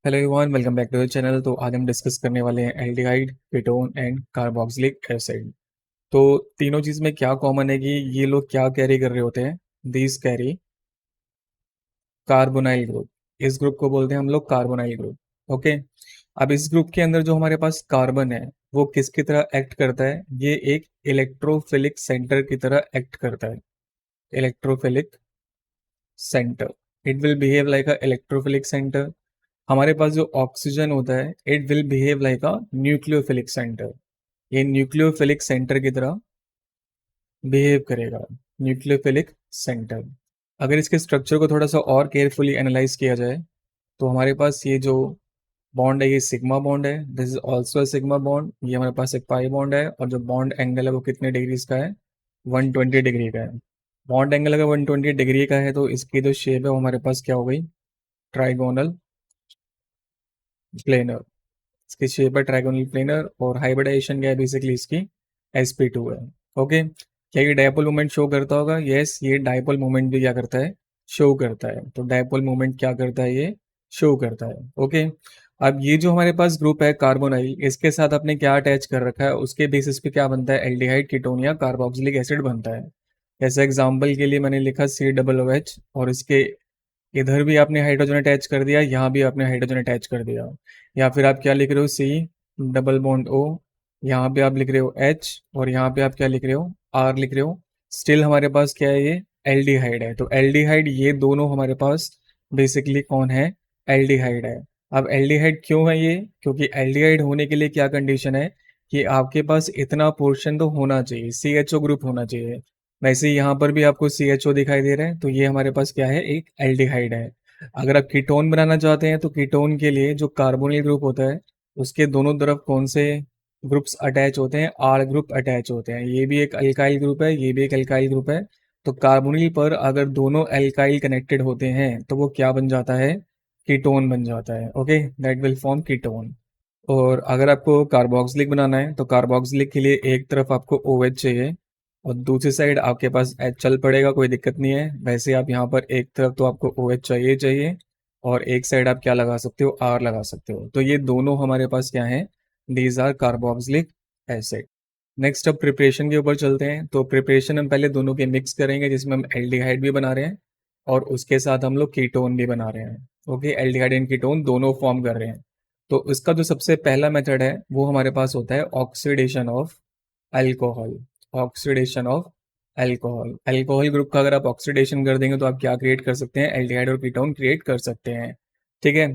Hello everyone, welcome back to the channel. तो आज हम डिस्कस करने वाले हैं aldehyde, ketone and carboxylic acid. तो तीनों चीज़ में क्या कॉमन है कि ये लोग क्या कैरी कर रहे होते हैं? These carry carbonyl group. इस ग्रुप को बोलते हैं हम लोग कार्बोनाइल ग्रुप। ओके। अब इस ग्रुप के अंदर जो हमारे पास कार्बन है वो किसकी तरह एक्ट करता है? ये एक इलेक्ट्रोफिलिक सेंटर की तरह एक्ट करता है। Electrophilic centre. It will behave like a electrophilic centre. हमारे पास जो ऑक्सीजन होता है it will behave like a nucleophilic centre. ये न्यूक्लियोफिलिक सेंटर की तरह बिहेव करेगा। Nucleophilic centre. अगर इसके स्ट्रक्चर को थोड़ा सा और केयरफुली एनालाइज किया जाए तो हमारे पास ये जो बॉन्ड है ये सिग्मा बॉन्ड है। This is also sigma bond. ये हमारे पास एक पाई बॉन्ड है और जो बॉन्ड एंगल है वो कितने डिग्रीज का है? 120 डिग्री का है। बॉन्ड एंगल अगर 120 डिग्री का है तो इसकी जो शेप है वो हमारे पास क्या हो गई? Trigonal planar. इसकी शेप है ट्राइगोनल प्लेनर और हाइब्रिडाइजेशन क्या है बेसिकली इसकी? sp2 है। ओके। क्या ये डायपोल मोमेंट शो करता होगा? यस, ये डायपोल मोमेंट भी क्या करता है? शो करता है। तो डायपोल मोमेंट क्या करता है? ये शो करता है। ओके। अब ये जो हमारे पास ग्रुप है कार्बोनाइल, इसके साथ आपने क्या अटैच कर रखा है? उसके बेसिस पे क्या बनता है? एल्डिहाइड, कीटोन या कार्बोक्सिलिक एसिड बनता है। जैसे एग्जाम्पल के लिए मैंने लिखा COOH और इसके इधर भी आपने हाइड्रोजन अटैच कर दिया, यहाँ भी आपने हाइड्रोजन अटैच कर दिया। या फिर आप क्या लिख रहे हो? C double bond O। यहाँ पे आप लिख रहे हो H और यहाँ पे आप क्या लिख रहे हो? R लिख रहे हो। स्टिल हमारे पास क्या है? ये एल्डिहाइड है। तो एल्डिहाइड ये दोनों हमारे पास बेसिकली कौन है? एल्डिहाइड है। अब एल्डिहाइड क्यों है ये? क्योंकि एल्डिहाइड होने के लिए क्या कंडीशन है कि आपके पास इतना पोर्शन तो होना चाहिए, CHO ग्रुप होना चाहिए। वैसे ही यहाँ पर भी आपको CHO दिखाई दे रहा है, तो ये हमारे पास क्या है? एक एल्डिहाइड है। अगर आप कीटोन बनाना चाहते हैं तो कीटोन के लिए जो कार्बोनिल ग्रुप होता है उसके दोनों तरफ कौन से ग्रुप्स अटैच होते हैं? R ग्रुप अटैच होते हैं। ये भी एक अल्काइल ग्रुप है, ये भी एक अल्काइल ग्रुप है। तो कार्बोनिल पर अगर दोनों अल्काइल कनेक्टेड होते हैं तो वो क्या बन जाता है? कीटोन बन जाता है। Okay, that will form ketone. और अगर आपको कार्बोक्सिलिक बनाना है तो कार्बोक्सिलिक के लिए एक तरफ आपको OH चाहिए और दूसरी साइड आपके पास H चल पड़ेगा, कोई दिक्कत नहीं है। वैसे आप यहाँ पर एक तरफ तो आपको OH चाहिए चाहिए और एक साइड आप क्या लगा सकते हो? R लगा सकते हो। तो ये दोनों हमारे पास क्या है? These are carboxylic acid. Next अब प्रिपरेशन के ऊपर चलते हैं। तो प्रिपरेशन हम पहले दोनों के मिक्स करेंगे जिसमें हम एल्डिहाइड भी बना रहे हैं और उसके साथ हम लोग कीटोन भी बना रहे हैं। ओके, एल्डिहाइड एंड कीटोन दोनों फॉर्म कर रहे हैं। तो इसका जो सबसे पहला मेथड है वो हमारे पास होता है oxidation of alcohol. Oxidation of alcohol. Alcohol group का अगर आप ऑक्सीडेशन कर देंगे तो आप क्या क्रिएट कर सकते हैं? एल्डिहाइड और कीटोन क्रिएट कर सकते हैं। ठीक है।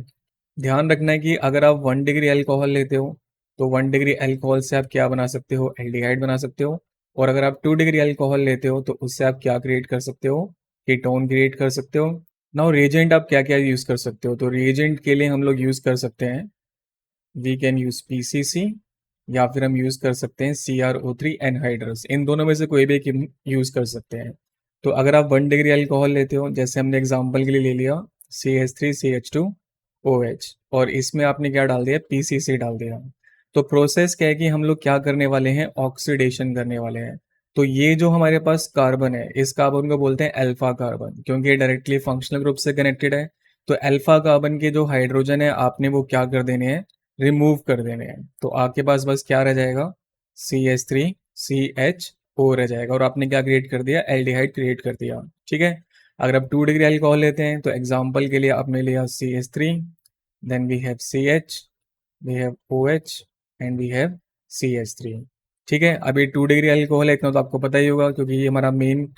ध्यान रखना है कि अगर आप 1 डिग्री अल्कोहल लेते हो तो 1 डिग्री अल्कोहल से आप क्या बना सकते हो? एल्डिहाइड बना सकते हो। और अगर आप 2 डिग्री अल्कोहल लेते हो तो उससे आप क्या क्रिएट कर सकते हो? कीटोन क्रिएट कर सकते हो। नाउ रिएजेंट आप क्या क्या यूज कर सकते हो? तो रिएजेंट के लिए हम लोग यूज कर सकते हैं, वी कैन यूज PCC या फिर हम यूज कर सकते हैं CrO3 एनहाइड्रस। इन दोनों में से कोई भी एक यूज कर सकते हैं। तो अगर आप 1 डिग्री अल्कोहल लेते हो, जैसे हमने एग्जांपल के लिए ले लिया CH3CH2OH और इसमें आपने क्या डाल दिया? PCC डाल दिया। तो प्रोसेस क्या है कि हम लोग क्या करने वाले हैं? ऑक्सीडेशन करने वाले हैं। तो ये जो हमारे पास कार्बन है इस कार्बन को बोलते हैं अल्फा कार्बन, क्योंकि ये डायरेक्टली फंक्शनल ग्रुप से कनेक्टेड है। तो अल्फा कार्बन के जो हाइड्रोजन है आपने वो क्या कर देने हैं? रिमूव कर देने हैं। तो आपके पास बस क्या रह जाएगा? CH3CHO रह जाएगा और आपने क्या क्रिएट कर दिया? एल्डिहाइड क्रिएट कर दिया। ठीक है। अगर आप 2 डिग्री अल्कोहल लेते हैं तो एग्जाम्पल के लिए आपने लिया CH3, then we have CH, we have OH and we have CH3। ठीक है। अभी 2 डिग्री अल्कोहल है इतना तो आपको पता ही होगा क्योंकि ये हमारा मेन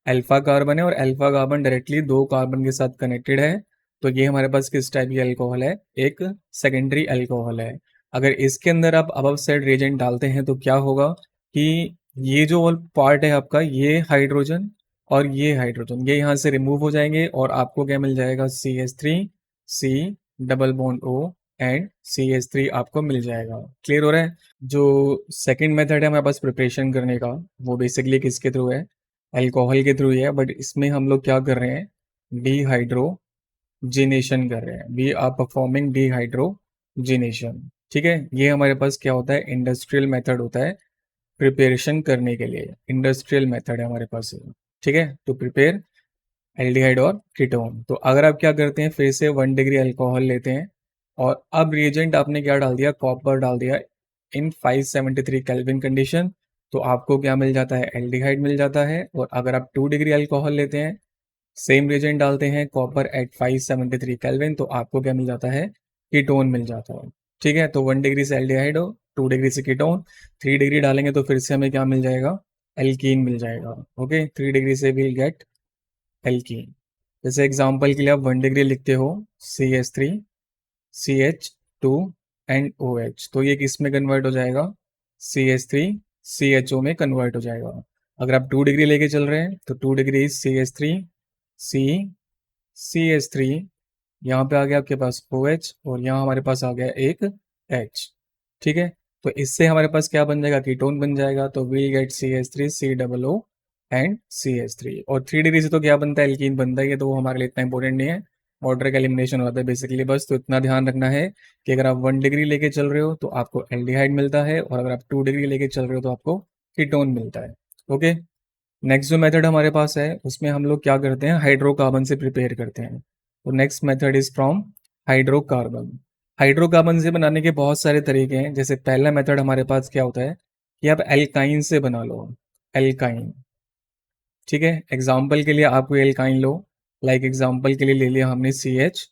अल्फा कार्बन है और अल्फा कार्बन डायरेक्टली दो कार्बन के साथ कनेक्टेड है। तो ये हमारे पास किस टाइप की अल्कोहल है? एक सेकेंडरी अल्कोहल है। अगर इसके अंदर आप अबव साइड रिएजेंट डालते हैं तो क्या होगा कि ये जो पार्ट है आपका, ये हाइड्रोजन और ये हाइड्रोजन ये यहाँ से रिमूव हो जाएंगे और आपको क्या मिल जाएगा? CH3C double bond O and CH3 आपको मिल जाएगा। क्लियर हो रहा है? जो सेकंड मेथड है हमारे पास प्रिपरेशन करने का वो बेसिकली किसके थ्रू है? अल्कोहल के थ्रू ही है, बट इसमें हम लोग क्या कर रहे हैं? डिहाइड्रोजिनेशन कर रहे हैं। We are performing dehydrogenation. ठीक है। ये हमारे पास क्या होता है? इंडस्ट्रियल मेथड होता है प्रिपरेशन करने के लिए। इंडस्ट्रियल मेथड है हमारे पास। ठीक है। तो प्रिपेयर एल्डिहाइड और कीटोन। तो अगर आप क्या करते हैं फिर से 1 डिग्री अल्कोहल लेते हैं और अब रिएजेंट आपने क्या डाल दिया, कॉपर डाल दिया इन 573 केल्विन कंडीशन, तो आपको क्या मिल जाता है, एल्डिहाइड मिल जाता है। और अगर आप 2 डिग्री अल्कोहल लेते हैं, सेम रिएजेंट डालते हैं कॉपर एट 573 केल्विन, तो आपको क्या मिल जाता है, कीटोन मिल जाता है। ठीक है, तो 1 डिग्री से एल्डिहाइड हो, 2 डिग्री से कीटोन, 3 डिग्री डालेंगे तो फिर से हमें क्या मिल जाएगा, एल्कीन मिल जाएगा। ओके, 3 डिग्री से विल गेट एल्कीन। जैसे एग्जांपल के लिए आप 1 डिग्री लिखते हो CH3 CH2 एंड OH, तो ये किस में कन्वर्ट हो जाएगा, CH3 CHO में कन्वर्ट हो जाएगा। अगर आप 2 डिग्री लेके चल रहे हैं तो 2 डिग्री CH3 C CH3, यहाँ पे आ गया आपके पास OH और यहाँ हमारे पास आ गया एक H। ठीक है, तो इससे हमारे पास क्या बन जाएगा, कीटोन बन जाएगा। तो we'll gate CH3 COO and CH3। और 3 डिग्री से तो क्या बनता है, एल्कीन बनता है, तो वो हमारे लिए इतना इंपॉर्टेंट नहीं है, वाटर का एलिमिनेशन होता है बेसिकली बस। तो इतना ध्यान रखना है कि अगर आप 1 डिग्री लेके चल रहे हो तो आपको एल्डिहाइड मिलता है, और अगर आप 2 डिग्री लेके चल रहे हो तो आपको कीटोन मिलता है। ओके, नेक्स्ट जो मेथड हमारे पास है उसमें हम लोग क्या करते हैं, हाइड्रोकार्बन से प्रिपेयर करते हैं। तो next method is from hydrocarbon. Hydrocarbon से बनाने के बहुत सारे तरीके हैं। जैसे पहला मेथड हमारे पास क्या होता है कि आप एल्काइन से बना लो, एल्काइन। ठीक है, एग्जाम्पल के लिए आप कोई एल्काइन लो, लाइक एग्जाम्पल के लिए ले लिया हमने CH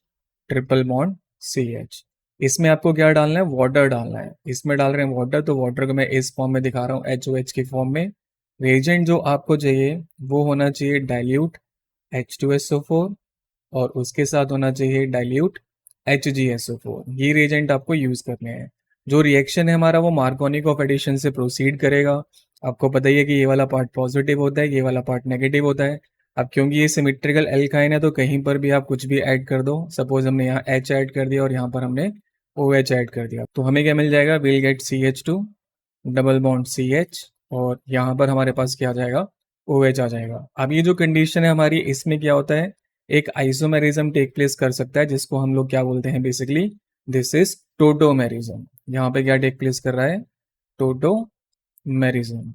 ट्रिपल बॉन्ड CH। इसमें आपको क्या डालना है, वाटर डालना है। इसमें डाल रहे हैं वाटर, तो वाटर को मैं इस फॉर्म में दिखा रहा हूँ, HOH की फॉर्म में। रिएजेंट जो आपको चाहिए वो होना चाहिए डाइल्यूट H2SO4, और उसके साथ होना चाहिए डाइल्यूट HgSO4। ये रिएजेंट आपको यूज करने हैं। जो रिएक्शन है हमारा वो मार्कोनिक ऑफ एडिशन से प्रोसीड करेगा। आपको पता ही है कि ये वाला पार्ट पॉजिटिव होता है, ये वाला पार्ट नेगेटिव होता है। अब क्योंकि ये सिमेट्रिकल एल्काइन है तो कहीं पर भी आप कुछ भी ऐड कर दो। सपोज हमने यहाँ H ऐड कर दिया और यहाँ पर हमने OH ऐड कर दिया, तो हमें क्या मिल जाएगा, will get CH2 double bond CH, और यहाँ पर हमारे पास क्या आ जाएगा, OH आ जाएगा। अब ये जो कंडीशन है हमारी, इसमें क्या होता है, एक आइसोमेरिज्म टेक प्लेस कर सकता है, जिसको हम लोग क्या बोलते हैं, बेसिकली दिस इज टोटोमेरिज्म। यहाँ पे क्या टेक प्लेस कर रहा है, टोटोमेरिज्म।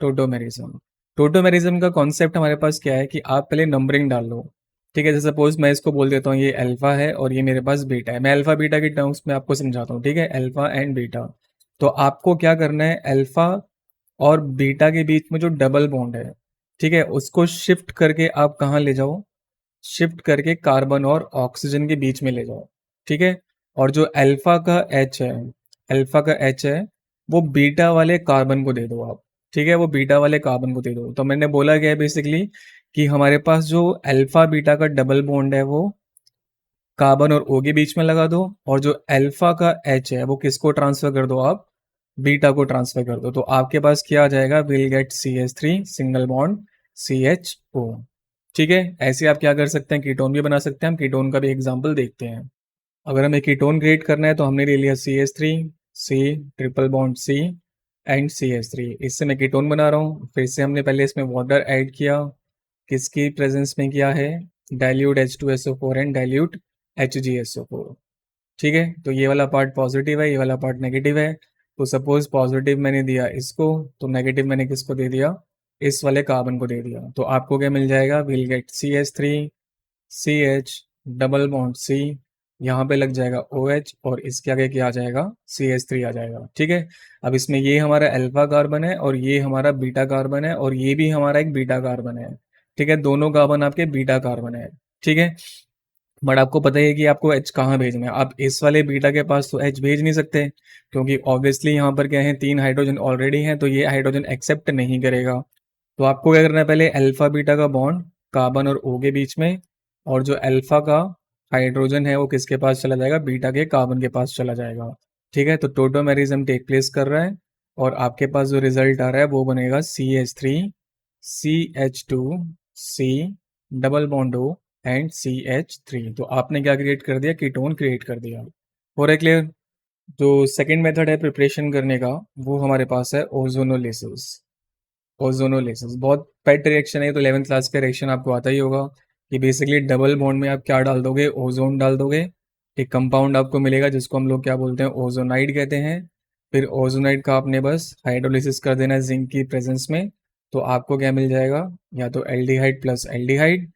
टोटोमेरिज्म, टोटोमेरिज्म का कॉन्सेप्ट हमारे पास क्या है कि आप पहले नंबरिंग डाल लो। ठीक है, जैसे सपोज मैं इसको बोल देता हूँ ये अल्फा है और ये मेरे पास बीटा है। मैं अल्फा बीटा के टर्म्स में आपको समझाता हूँ। ठीक है, अल्फा एंड बीटा। तो आपको क्या करना है, अल्फा और बीटा के बीच में जो डबल बॉन्ड है, ठीक है, उसको शिफ्ट करके आप कहाँ ले जाओ, शिफ्ट करके कार्बन और ऑक्सीजन के बीच में ले जाओ। ठीक है, और जो अल्फा का एच है, अल्फा का एच है, वो बीटा वाले कार्बन को दे दो आप। ठीक है, वो बीटा वाले कार्बन को दे दो। तो मैंने बोला क्या है बेसिकली कि हमारे पास जो अल्फा बीटा का डबल बॉन्ड है वो कार्बन और O के बीच में लगा दो, और जो अल्फा का H है वो किसको ट्रांसफर कर दो, आप बीटा को ट्रांसफर कर दो। तो आपके पास क्या आ जाएगा, will get CH3 single bond CHO। ठीक है, ऐसे आप क्या कर सकते हैं, कीटोन भी बना सकते हैं। हम कीटोन का भी एग्जांपल देखते हैं। अगर हमें कीटोन क्रिएट करना है तो हमने ले लिया CH3 C triple bond C and CH3। इससे मैं कीटोन बना रहा हूँ। फिर से हमने पहले इसमें वाटर ऐड किया, किसकी प्रेजेंस में किया है, dilute H2SO4 and dilute HgSO4। ठीक है, तो ये वाला पार्ट पॉजिटिव है, ये वाला पार्ट नेगेटिव है। तो सपोज पॉजिटिव मैंने दिया इसको, तो नेगेटिव मैंने किसको दे दिया, इस वाले कार्बन को दे दिया। तो आपको क्या मिल जाएगा, will get CH3 CH double bond C, यहाँ पे लग जाएगा OH, और इसके आगे क्या आ जाएगा, CH3 आ जाएगा। ठीक है, अब इसमें ये हमारा अल्फा कार्बन है और ये हमारा बीटा कार्बन है, और ये भी हमारा एक बीटा कार्बन है। ठीक है, दोनों कार्बन आपके बीटा कार्बन है। ठीक है, बट आपको पता ही है कि आपको H कहाँ भेजना है। आप इस वाले बीटा के पास तो H भेज नहीं सकते, क्योंकि ऑब्वियसली यहाँ पर क्या है, 3 हाइड्रोजन ऑलरेडी हैं, तो ये हाइड्रोजन एक्सेप्ट नहीं करेगा। तो आपको क्या करना है, पहले अल्फा बीटा का बॉन्ड कार्बन और O के बीच में, और जो अल्फा का हाइड्रोजन है वो किसके पास चला जाएगा, बीटा के कार्बन के पास चला जाएगा। ठीक है, तो टोटोमेरिज्म टेक प्लेस कर रहा है, और आपके पास जो रिजल्ट आ रहा है वो बनेगा CH3 CH2 C double bond O and CH3। तो आपने क्या क्रिएट कर दिया, कीटोन क्रिएट कर दिया। हो रहा है क्लियर। जो सेकंड मेथड है प्रिपरेशन करने का, वो हमारे पास है ओजोनोलिसिस। ओजोनोलिसिस बहुत पेट रिएक्शन है, तो 11th क्लास का रिएक्शन आपको आता ही होगा कि बेसिकली डबल बॉन्ड में आप क्या डाल दोगे, ओजोन डाल दोगे। एक कंपाउंड आपको मिलेगा जिसको हम लोग क्या बोलते हैं, ओजोनाइड कहते हैं। फिर ओजोनाइड का आपने बस हाइड्रोलिसिस कर देना है जिंक की प्रेजेंस में, तो आपको क्या मिल जाएगा, या तो एल्डिहाइड प्लस एल्डिहाइड,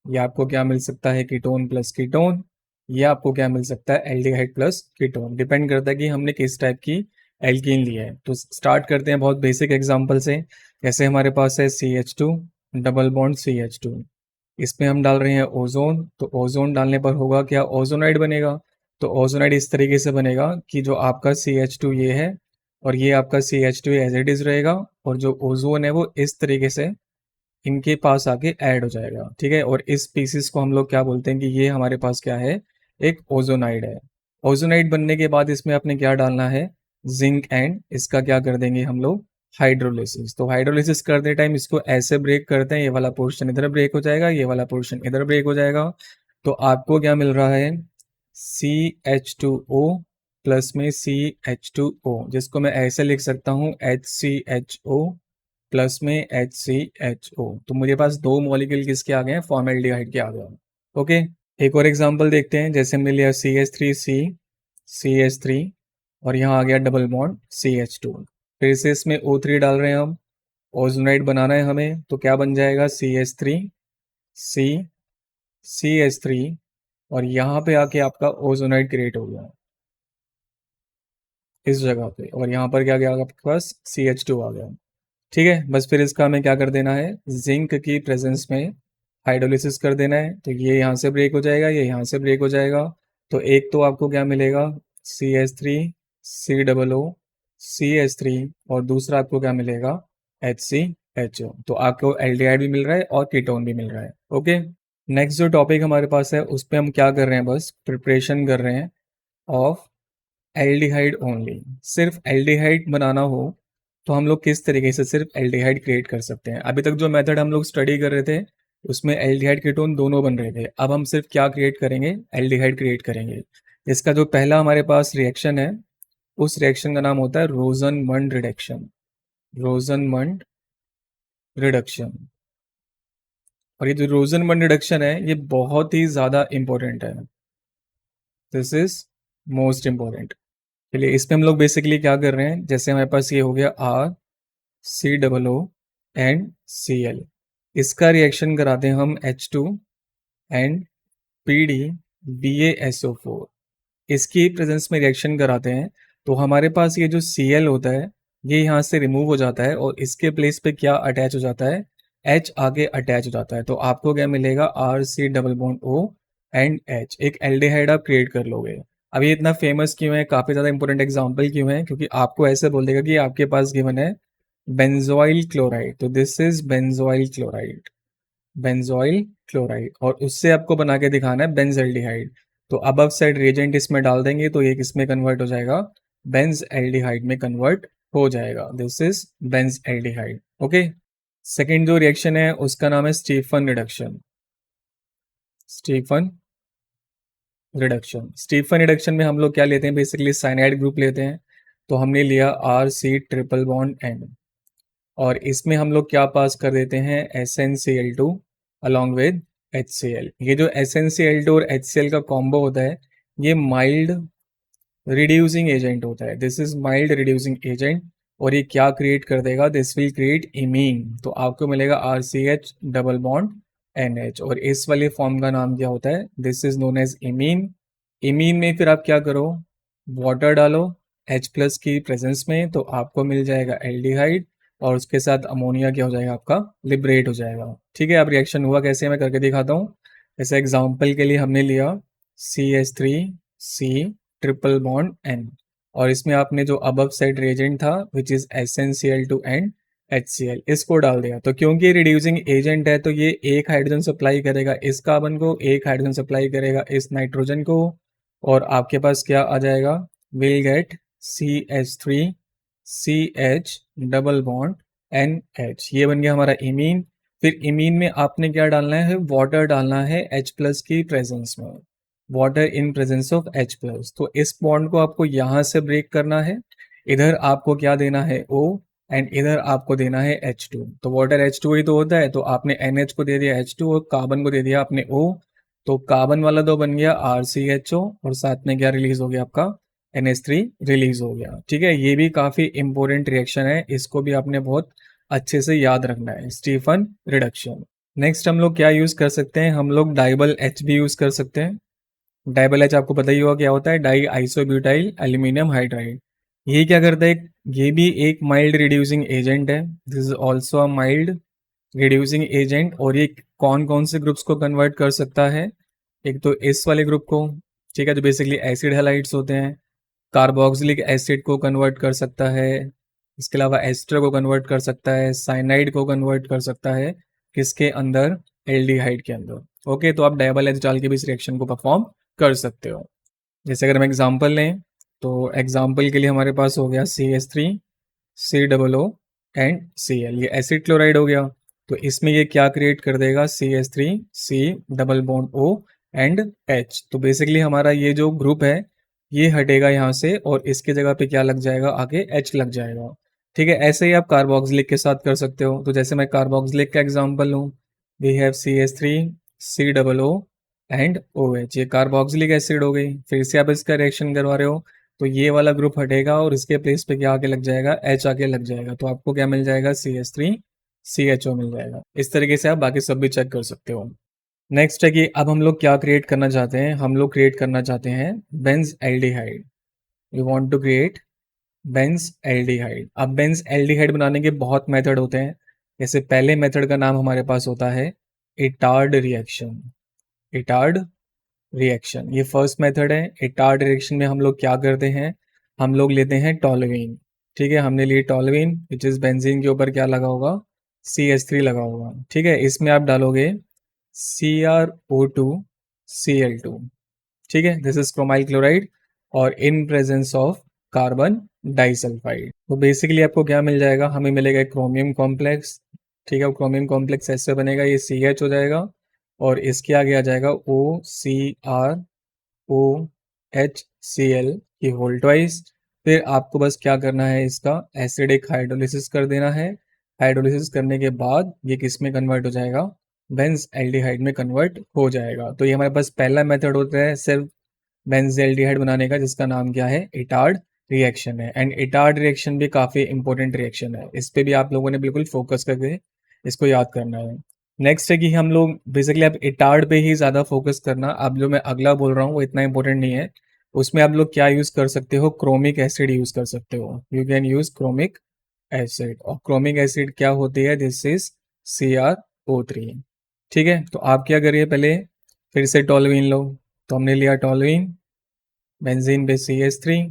या आपको क्या मिल सकता है, कीटोन प्लस कीटोन, ये आपको क्या मिल सकता है, एल्डिहाइड प्लस कीटोन। डिपेंड करता है कि हमने किस टाइप की एल्कीन लिया है। तो स्टार्ट करते हैं बहुत बेसिक एग्जांपल से। जैसे हमारे पास है CH2 डबल बॉन्ड CH2, इसमें हम डाल रहे हैं ओजोन। तो ओजोन डालने पर होगा क्या, ओजोनाइड बनेगा। तो ओजोनाइड इस तरीके से बनेगा कि जो आपका CH2 ये है और ये आपका CH2 एज इट इज रहेगा, और जो ओजोन है वो इस तरीके से इनके पास आके ऐड हो जाएगा, ठीक है। और इस स्पीसीज को हम लोग क्या बोलते हैं कि ये हमारे पास क्या है, एक ओजोनाइड है। ओजोनाइड बनने के बाद इसमें आपने क्या डालना है, जिंक, एंड इसका क्या कर देंगे हम लोग, हाइड्रोलिसिस। तो हाइड्रोलिसिस करते टाइम इसको ऐसे ब्रेक करते हैं, ये वाला पोर्शन इधर ब्रेक हो जाएगा, ये वाला पोर्शन इधर ब्रेक हो जाएगा। तो आपको क्या मिल रहा है, CH2O प्लस में CH2O, जिसको मैं ऐसे लिख सकता हूँ HCHO प्लस में HCHO। तो मुझे पास दो मॉलिक्यूल किसके आ गए हैं, फॉर्मेल्डिहाइड के आ गए हैं। ओके, एक और एग्जांपल देखते हैं। जैसे हमने लिया CH3C CH3, और यहाँ आ गया डबल बॉन्ड CH2। फिर से इसमें O3 डाल रहे हैं हम, ओजोनाइड बनाना है हमें। तो क्या बन जाएगा, CH3C CH3, और यहाँ पे आके आपका ओजोनाइड क्रिएट हो गया इस जगह पे, और यहाँ पर क्या गया आपके पास, CH2 आ गया। ठीक है, बस फिर इसका हमें क्या कर देना है, जिंक की प्रेजेंस में हाइड्रोलिसिस कर देना है। तो ये यहाँ से ब्रेक हो जाएगा, ये यहाँ से ब्रेक हो जाएगा। तो एक तो आपको क्या मिलेगा, CH3COO CH3, और दूसरा आपको क्या मिलेगा, HCHO। तो आपको एल्डिहाइड भी मिल रहा है और कीटोन भी मिल रहा है। ओके, नेक्स्ट जो टॉपिक हमारे पास है उस पर हम क्या कर रहे हैं, बस प्रिपरेशन कर रहे हैं ऑफ एल्डिहाइड ओनली। सिर्फ एल्डिहाइड बनाना हो तो हम लोग किस तरीके से सिर्फ एल्डिहाइड क्रिएट कर सकते हैं। अभी तक जो मेथड हम लोग स्टडी कर रहे थे उसमें एल्डिहाइड कीटोन दोनों बन रहे थे। अब हम सिर्फ क्या क्रिएट करेंगे, एल्डिहाइड क्रिएट करेंगे। इसका जो पहला हमारे पास रिएक्शन है उस रिएक्शन का नाम होता है रोजनमंड रिडक्शन। रोजनमंड रिडक्शन। और ये जो रोजनमंड रिडक्शन है ये बहुत ही ज्यादा इंपॉर्टेंट है। This is most important. चलिए, इसमें हम लोग बेसिकली क्या कर रहे हैं, जैसे हमारे पास ये हो गया RCOO एंड Cl, इसका रिएक्शन कराते हैं हम H2 एंड PdBaSO4, इसकी प्रेजेंस में रिएक्शन कराते हैं। तो हमारे पास ये जो Cl होता है ये यहाँ से रिमूव हो जाता है, और इसके प्लेस पे क्या अटैच हो जाता है, H आगे अटैच हो जाता है। तो आपको क्या मिलेगा, RC double bond O and H, एक एल्डिहाइड आप क्रिएट कर लोगे। अब ये इतना फेमस क्यों है, काफी ज्यादा इंपॉर्टेंट एग्जांपल क्यों है, क्योंकि आपको ऐसे बोल देगा कि आपके पास गिवन है बेंजोइल क्लोराइड, तो this is benzoyl chloride, benzoyl chloride, और उससे आपको बना के दिखाना है बेंजल्डिहाइड। तो अबव साइड रिएजेंट इसमें डाल देंगे तो ये किसमें कन्वर्ट हो जाएगा, बेंज एल्डिहाइड में कन्वर्ट हो जाएगा। This is benzaldehyde. Okay, second जो रिएक्शन है उसका नाम है Stephen reduction. Stephen reduction, Stephen reduction में हम लोग क्या लेते हैं, बेसिकली साइनाइड ग्रुप लेते हैं। तो हमने लिया RC ट्रिपल बॉन्ड N, और इसमें हम लोग क्या पास कर देते हैं, SnCl2 अलॉन्ग विद HCl। ये जो SnCl2 और HCl का कॉम्बो होता है ये माइल्ड रिड्यूसिंग एजेंट होता है। This is mild reducing agent, और ये क्या क्रिएट कर देगा, दिस विल क्रिएट इमीन। तो आपको मिलेगा RCH डबल बॉन्ड NH, और इस वाले फॉर्म का नाम क्या होता है, this is known as imine. Imine में फिर आप क्या करो, वाटर डालो H प्लस की प्रेजेंस में, तो आपको मिल जाएगा एल्डिहाइड, और उसके साथ अमोनिया क्या हो जाएगा, आपका लिबरेट हो जाएगा। ठीक है, अब रिएक्शन हुआ कैसे, मैं करके दिखाता हूँ। जैसे एग्जाम्पल के लिए हमने लिया CH3C ट्रिपल बॉन्ड N, और इसमें आपने जो अबव साइड रिएजेंट था which is SnCl2 and HCl, इसको डाल दिया। तो क्योंकि रिड्यूसिंग एजेंट है तो ये एक हाइड्रोजन सप्लाई करेगा इस कार्बन को, एक हाइड्रोजन सप्लाई करेगा इस नाइट्रोजन को, और आपके पास क्या आ जाएगा, will get CH3CH double bond NH, ये बन गया हमारा इमीन। फिर इमीन में आपने क्या डालना है, वाटर डालना है H प्लस की प्रेजेंस में, water in presence of H plus. तो इस बॉन्ड को आपको यहां से ब्रेक करना है, इधर आपको क्या देना है O, एंड इधर आपको देना है H2। तो वाटर H2 ही तो होता है, तो आपने NH को दे दिया H2 और कार्बन को दे दिया आपने O। तो कार्बन वाला दो बन गया RCHO, और साथ में क्या रिलीज हो गया आपका NH3 रिलीज हो गया। ठीक है, ये भी काफी इंपॉर्टेंट रिएक्शन है, इसको भी आपने बहुत अच्छे से याद रखना है, स्टीफन रिडक्शन। नेक्स्ट हम लोग क्या यूज कर सकते हैं, हम लोग डाइबल H भी यूज कर सकते हैं। डाइबल एच आपको पता ही होगा क्या होता है, डाई आइसोब्यूटाइल एल्यूमिनियम हाइड्राइड। ये क्या करता है, ये भी एक माइल्ड रिड्यूसिंग एजेंट है, this is also a mild reducing agent. और ये कौन कौन से ग्रुप्स को कन्वर्ट कर सकता है, एक तो इस वाले ग्रुप को, ठीक है, जो बेसिकली एसिड हैलाइड्स होते हैं, कार्बोक्सिलिक एसिड को कन्वर्ट कर सकता है, इसके अलावा एस्टर को कन्वर्ट कर सकता है, साइनाइड को कन्वर्ट कर सकता है, किसके अंदर, एल्डिहाइड के अंदर। ओके, तो आप डबल एच डाल के भी इस रिएक्शन को परफॉर्म कर सकते हो। जैसे अगर हम एग्जांपल लें, तो एग्जांपल के लिए हमारे पास हो गया CH3 COO एंड Cl, ये एसिड क्लोराइड हो गया। तो इसमें ये क्या क्रिएट कर देगा, CH3 C double bond O and H। तो बेसिकली हमारा ये जो ग्रुप है ये हटेगा यहाँ से, और इसके जगह पे क्या लग जाएगा, आगे H लग जाएगा। ठीक है, ऐसे ही आप कार्बोक्सिलिक के साथ कर सकते हो। तो जैसे मैं कार्बोक्सिलिक का एग्जांपल लूँ, we have CH3 COO and OH, ये कार्बोक्सिलिक एसिड हो गई। फिर से आप इसका रिएक्शन करवा रहे हो, तो ये वाला ग्रुप हटेगा और इसके प्लेस पे क्या आके लग जाएगा, H आके लग जाएगा। तो आपको क्या मिल जाएगा, CH3 CHO मिल जाएगा। इस तरीके से आप बाकी सब भी चेक कर सकते हो। नेक्स्ट है कि अब हम लोग क्या क्रिएट करना चाहते हैं, हम लोग क्रिएट करना चाहते हैं benzaldehyde. We want to create benzaldehyde. अब बेंज एल्डिहाइड बनाने के बहुत मेथड होते हैं। जैसे पहले मेथड का नाम हमारे पास होता है इटार्ड रिएक्शन। इटार्ड रिएक्शन ये फर्स्ट मेथड है। इटार्ड रिएक्शन में हम लोग क्या करते हैं, हम लोग लेते हैं टोलुइन। ठीक है, हमने लिए टोलुइन, विच इज बेंजीन के ऊपर क्या लगा होगा, CH3 लगा होगा। ठीक है, इसमें आप डालोगे CrO2 Cl2। ठीक है, दिस इज क्रोमाइल क्लोराइड और in presence of carbon disulphide. तो बेसिकली आपको क्या मिल जाएगा, हमें मिलेगा क्रोमियम कॉम्प्लेक्स। ठीक है, क्रोमियम कॉम्प्लेक्स ऐसे बनेगा, ये CH हो जाएगा और इसके आगे आ जाएगा OCrOHCl की होल ट्वाइस। फिर आपको बस क्या करना है, इसका एसिडिक हाइड्रोलिसिस कर देना है। हाइड्रोलिसिस करने के बाद ये किस में कन्वर्ट हो जाएगा, बेंज एल्डिहाइड में कन्वर्ट हो जाएगा। तो ये हमारे पास पहला मेथड होता है सिर्फ बेंज एल्डिहाइड बनाने का, जिसका नाम क्या है, इटार्ड रिएक्शन है। एंड इटार्ड रिएक्शन भी काफ़ी इंपॉर्टेंट रिएक्शन है, इस पे भी आप लोगों ने बिल्कुल फोकस करके इसको याद करना है। नेक्स्ट है कि हम लोग बेसिकली आप इटार्ड पे ही ज़्यादा फोकस करना। अब जो मैं अगला बोल रहा हूँ वो इतना इंपॉर्टेंट नहीं है। उसमें आप लोग क्या यूज़ कर सकते हो, क्रोमिक एसिड यूज़ कर सकते हो। You can use chromic acid. और क्रोमिक एसिड क्या होती है, दिस इज CrO3। ठीक है, तो आप क्या करिए, पहले फिर से टोलुइन लो। तो हमने लिया टोलुइन, बेंजीन पे CH3,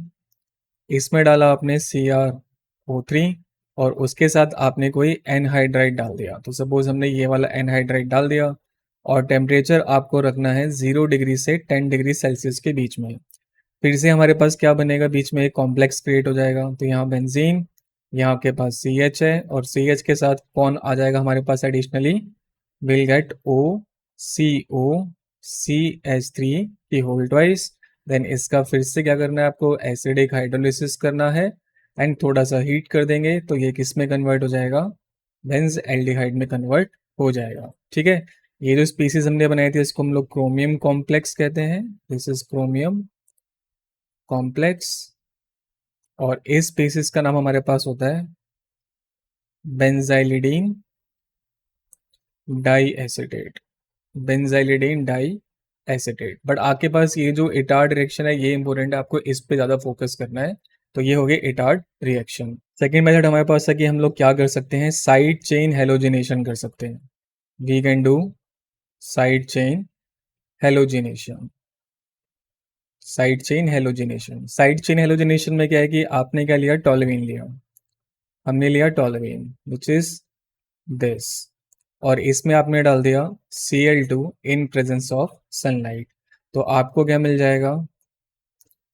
इसमें डाला आपने CrO3 और उसके साथ आपने कोई एनहाइड्राइड डाल दिया। तो सपोज हमने ये वाला एनहाइड्राइड डाल दिया और टेम्परेचर आपको रखना है 0 डिग्री से 10 डिग्री सेल्सियस के बीच में। फिर से हमारे पास क्या बनेगा, बीच में एक कॉम्प्लेक्स क्रिएट हो जाएगा। तो यहाँ बेंजीन, यहाँ के पास CH है और CH के साथ कौन आ जाएगा हमारे पास additionally, will get OCO CH3 की होल ट्वाइस। देन इसका फिर से क्या करना है, आपको एसिडिक हाइड्रोलिसिस करना है एंड थोड़ा सा हीट कर देंगे, तो ये किस में कन्वर्ट हो जाएगा, बेंज एल्डिहाइड में कन्वर्ट हो जाएगा। ठीक है, ये जो स्पीसीज हमने बनाई थी इसको हम लोग क्रोमियम कॉम्प्लेक्स कहते हैं। दिस इज क्रोमियम कॉम्प्लेक्स और इस स्पीसीज का नाम हमारे पास होता है benzylidene diacetate. Benzylidene diacetate. But आपके पास ये जो इटार्ड रिएक्शन है ये इंपॉर्टेंट है, आपको इस पे ज़्यादा फोकस करना है। तो ये हो गया इटार्ड रिएक्शन। सेकेंड मेथड हमारे पास है कि हम लोग क्या कर सकते हैं, साइड चेन हेलोजिनेशन कर सकते हैं। We can do side chain halogenation. Side chain halogenation, side chain halogenation में क्या है कि आपने क्या लिया, टोलुइन लिया, हमने लिया टोलुइन विच इज दिस, और इसमें आपने डाल दिया Cl2 in presence of sunlight. तो आपको क्या मिल जाएगा,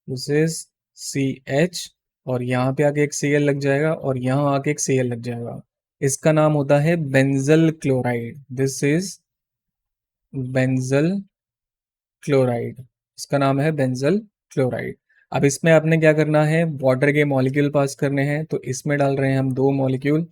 दिस इज CH और यहाँ पे आके एक Cl लग जाएगा और यहाँ आके एक Cl लग जाएगा। इसका नाम होता है benzyl chloride. This is benzyl chloride, इसका नाम है बेंजल क्लोराइड। अब इसमें आपने क्या करना है, वाटर के मॉलिक्यूल पास करने हैं। तो इसमें डाल रहे हैं हम 2 मॉलिक्यूल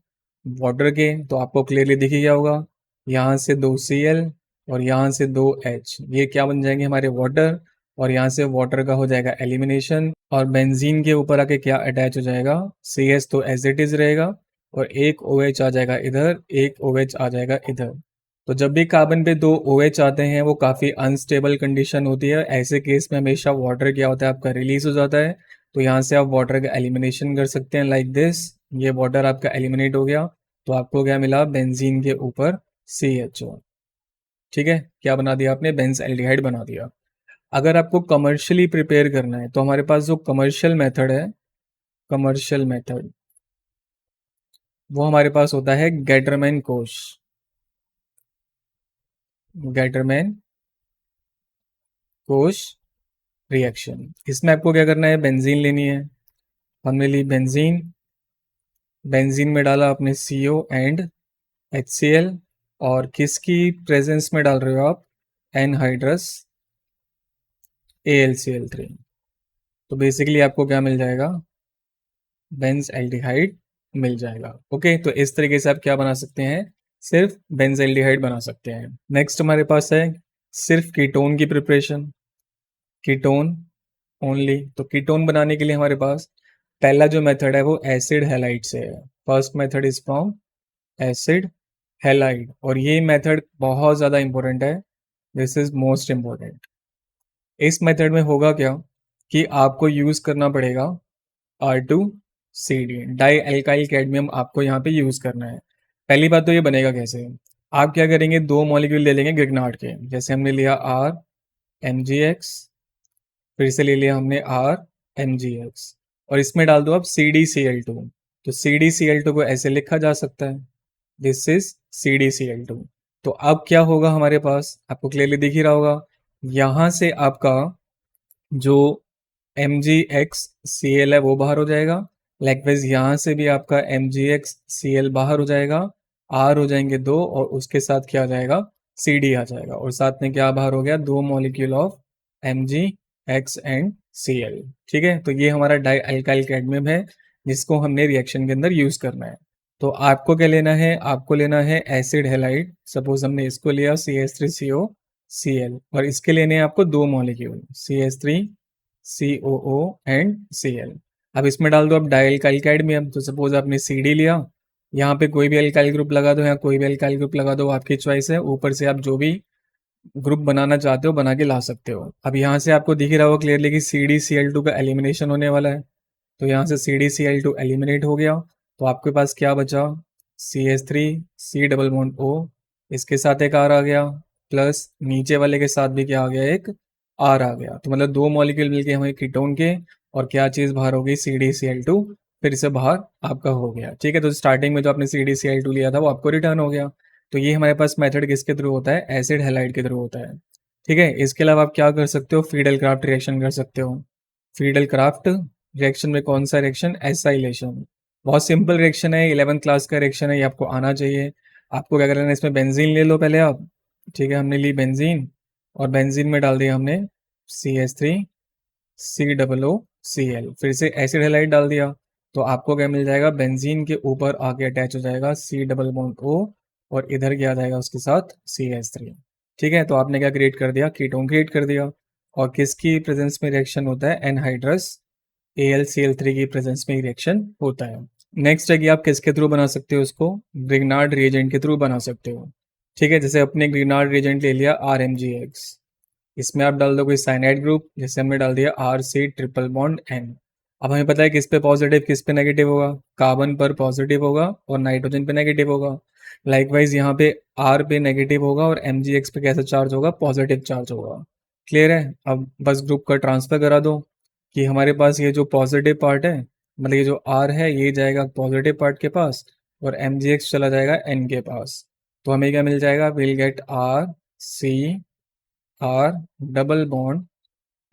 वाटर के। तो आपको क्लियरली दिख गया होगा, यहाँ से 2 Cl और यहाँ से 2 H, ये क्या बन जाएंगे हमारे वाटर, और यहाँ से वाटर का हो जाएगा एलिमिनेशन और बेंजीन के ऊपर आके क्या अटैच हो जाएगा, CH तो एज इट इज रहेगा और एक OH आ जाएगा इधर, एक OH आ जाएगा इधर। तो जब भी कार्बन पे दो OH आते हैं वो काफ़ी अनस्टेबल कंडीशन होती है, ऐसे केस में हमेशा वाटर क्या होता है आपका रिलीज हो जाता है। तो यहाँ से आप वाटर का एलिमिनेशन कर सकते हैं लाइक दिस। ये वाटर आपका एलिमिनेट हो गया, तो आपको क्या मिला, बेंजीन के ऊपर CHO। ठीक है, क्या बना दिया आपने, बेंज एल्डिहाइड बना दिया। अगर आपको कमर्शियली प्रिपेयर करना है तो हमारे पास जो कमर्शियल मेथड है, कमर्शियल मेथड, वो हमारे पास होता है गेटरमैन कोश, गेटरमैन कोश रिएक्शन। इसमें आपको क्या करना है, बेंजीन लेनी है। हमने ली बेंजीन, बेंजीन में डाला आपने CO एंड HCl, और किसकी प्रेजेंस में डाल रहे हो आप, एनहाइड्रस AlCl3। तो बेसिकली आपको क्या मिल जाएगा, बेंज एल्डिहाइड मिल जाएगा। ओके, तो इस तरीके से आप क्या बना सकते हैं, सिर्फ बेंज एल्डिहाइड बना सकते हैं। नेक्स्ट हमारे पास है सिर्फ कीटोन की प्रिपरेशन, कीटोन ओनली। तो कीटोन बनाने के लिए हमारे पास पहला जो मेथड है वो एसिड हैलाइड से है। First method is from acid halide, और ये मेथड बहुत ज़्यादा इंपॉर्टेंट है, दिस इज मोस्ट इंपॉर्टेंट। इस मेथड में होगा क्या कि आपको यूज़ करना पड़ेगा R2CD, डाई एल्काइल कैडमियम आपको यहाँ पे यूज़ करना है। पहली बात तो ये बनेगा कैसे, आप क्या करेंगे, दो मॉलिक्यूल ले लेंगे ग्रिग्नार्ड के, जैसे हमने लिया RMgX, फिर से ले लिया हमने RMgX, और इसमें डाल दो आप CdCl2। तो CdCl2 को ऐसे लिखा जा सकता है, दिस इज CdCl2। तो अब क्या होगा हमारे पास, आपको क्लियरली दिख ही रहा होगा, यहाँ से आपका जो MgXCl है वो बाहर हो जाएगा। लाइकवाइज यहाँ से भी आपका MgXCl बाहर हो जाएगा, R हो जाएंगे दो, और उसके साथ क्या आ जाएगा, CD आ जाएगा, और साथ में क्या बाहर हो गया, दो molecule of MgX and Cl। ठीक है, तो ये हमारा डाई अल्काइल कैडमियम है जिसको हमने रिएक्शन के अंदर यूज करना है। तो आपको क्या लेना है, आपको लेना है एसिड हैलाइड, सपोज हमने इसको लिया CH3COCl, और इसके लेने हैं आपको दो मॉलिक्यूल CH3COO एंड Cl। अब इसमें डाल दो आप डाई अल्काइल कैडमियम, तो सपोज आपने CD लिया, यहाँ पे कोई भी अल्काइल ग्रुप लगा दो, यहाँ कोई भी अल्काइल ग्रुप लगा दो, आपकी चॉइस है, ऊपर से आप जो भी ग्रुप बनाना चाहते हो बना के ला सकते हो। अब यहाँ से आपको दिख रहा होगा क्लियरली कि CdCl2 का एलिमिनेशन होने वाला है, तो यहाँ से CdCl2 एलिमिनेट हो गया, तो आपके पास क्या बचा, CH3 C double bond O, इसके साथ एक R आ गया, प्लस नीचे वाले के साथ भी क्या आ गया, एक R आ गया। तो मतलब दो मॉलिक्यूल मिलके हमें कीटोन के, और क्या चीज़ बाहर हो गई, CdCl2 फिर से बाहर आपका हो गया। ठीक है, तो स्टार्टिंग में जो आपने CdCl2 लिया था वो आपको रिटर्न हो गया। तो ये हमारे पास मेथड किसके थ्रू होता है, एसिड हैलाइड के थ्रू होता है। ठीक है, इसके अलावा आप क्या कर सकते हो, फ्रीडल क्राफ्ट रिएक्शन कर सकते हो। फ्रीडल क्राफ्ट रिएक्शन में कौन सा रिएक्शन, एसाइलेशन, बहुत सिंपल रिएक्शन है, 11th क्लास का रिएक्शन है, ये आपको आना चाहिए। आपको क्या करना है, इसमें बेंजीन ले लो पहले आप। ठीक है, हमने ली बेंजीन, और बेंजीन में डाल दिया हमने CH3COOCl, फिर से एसिड हैलाइड डाल दिया, तो आपको क्या मिल जाएगा, बेंजीन के ऊपर आके अटैच हो जाएगा C डबल बॉन्ड O, और इधर क्या आ जाएगा उसके साथ CH3। ठीक है, तो आपने क्या क्रिएट कर दिया, कीटोन क्रिएट कर दिया। और किसकी प्रेजेंस में रिएक्शन होता है, एनहाइड्रस AlCl3 की प्रेजेंस में रिएक्शन होता है। नेक्स्ट है कि आप किसके थ्रू बना सकते हो उसको, ग्रिग्नार्ड रिएजेंट के थ्रू बना सकते हो। ठीक है, जैसे अपने ग्रिग्नार्ड रिएजेंट ले लिया RMgX, इसमें आप डाल दो कोई साइनाइड ग्रुप, जैसे हमने डाल दिया RC ट्रिपल बॉन्ड N। अब हमें पता है किस पे पॉजिटिव किस पे नेगेटिव होगा, कार्बन पर पॉजिटिव होगा और नाइट्रोजन पे नेगेटिव होगा। लाइकवाइज यहाँ पे R पे नेगेटिव होगा और MgX पे कैसा चार्ज होगा, पॉजिटिव चार्ज होगा। क्लियर है, अब बस ग्रुप का ट्रांसफर करा दो कि हमारे पास ये जो पॉजिटिव पार्ट है, मतलब ये जो R है ये जाएगा पॉजिटिव पार्ट के पास, और MgX चला जाएगा N के पास। तो हमें क्या मिल जाएगा, will get R double bond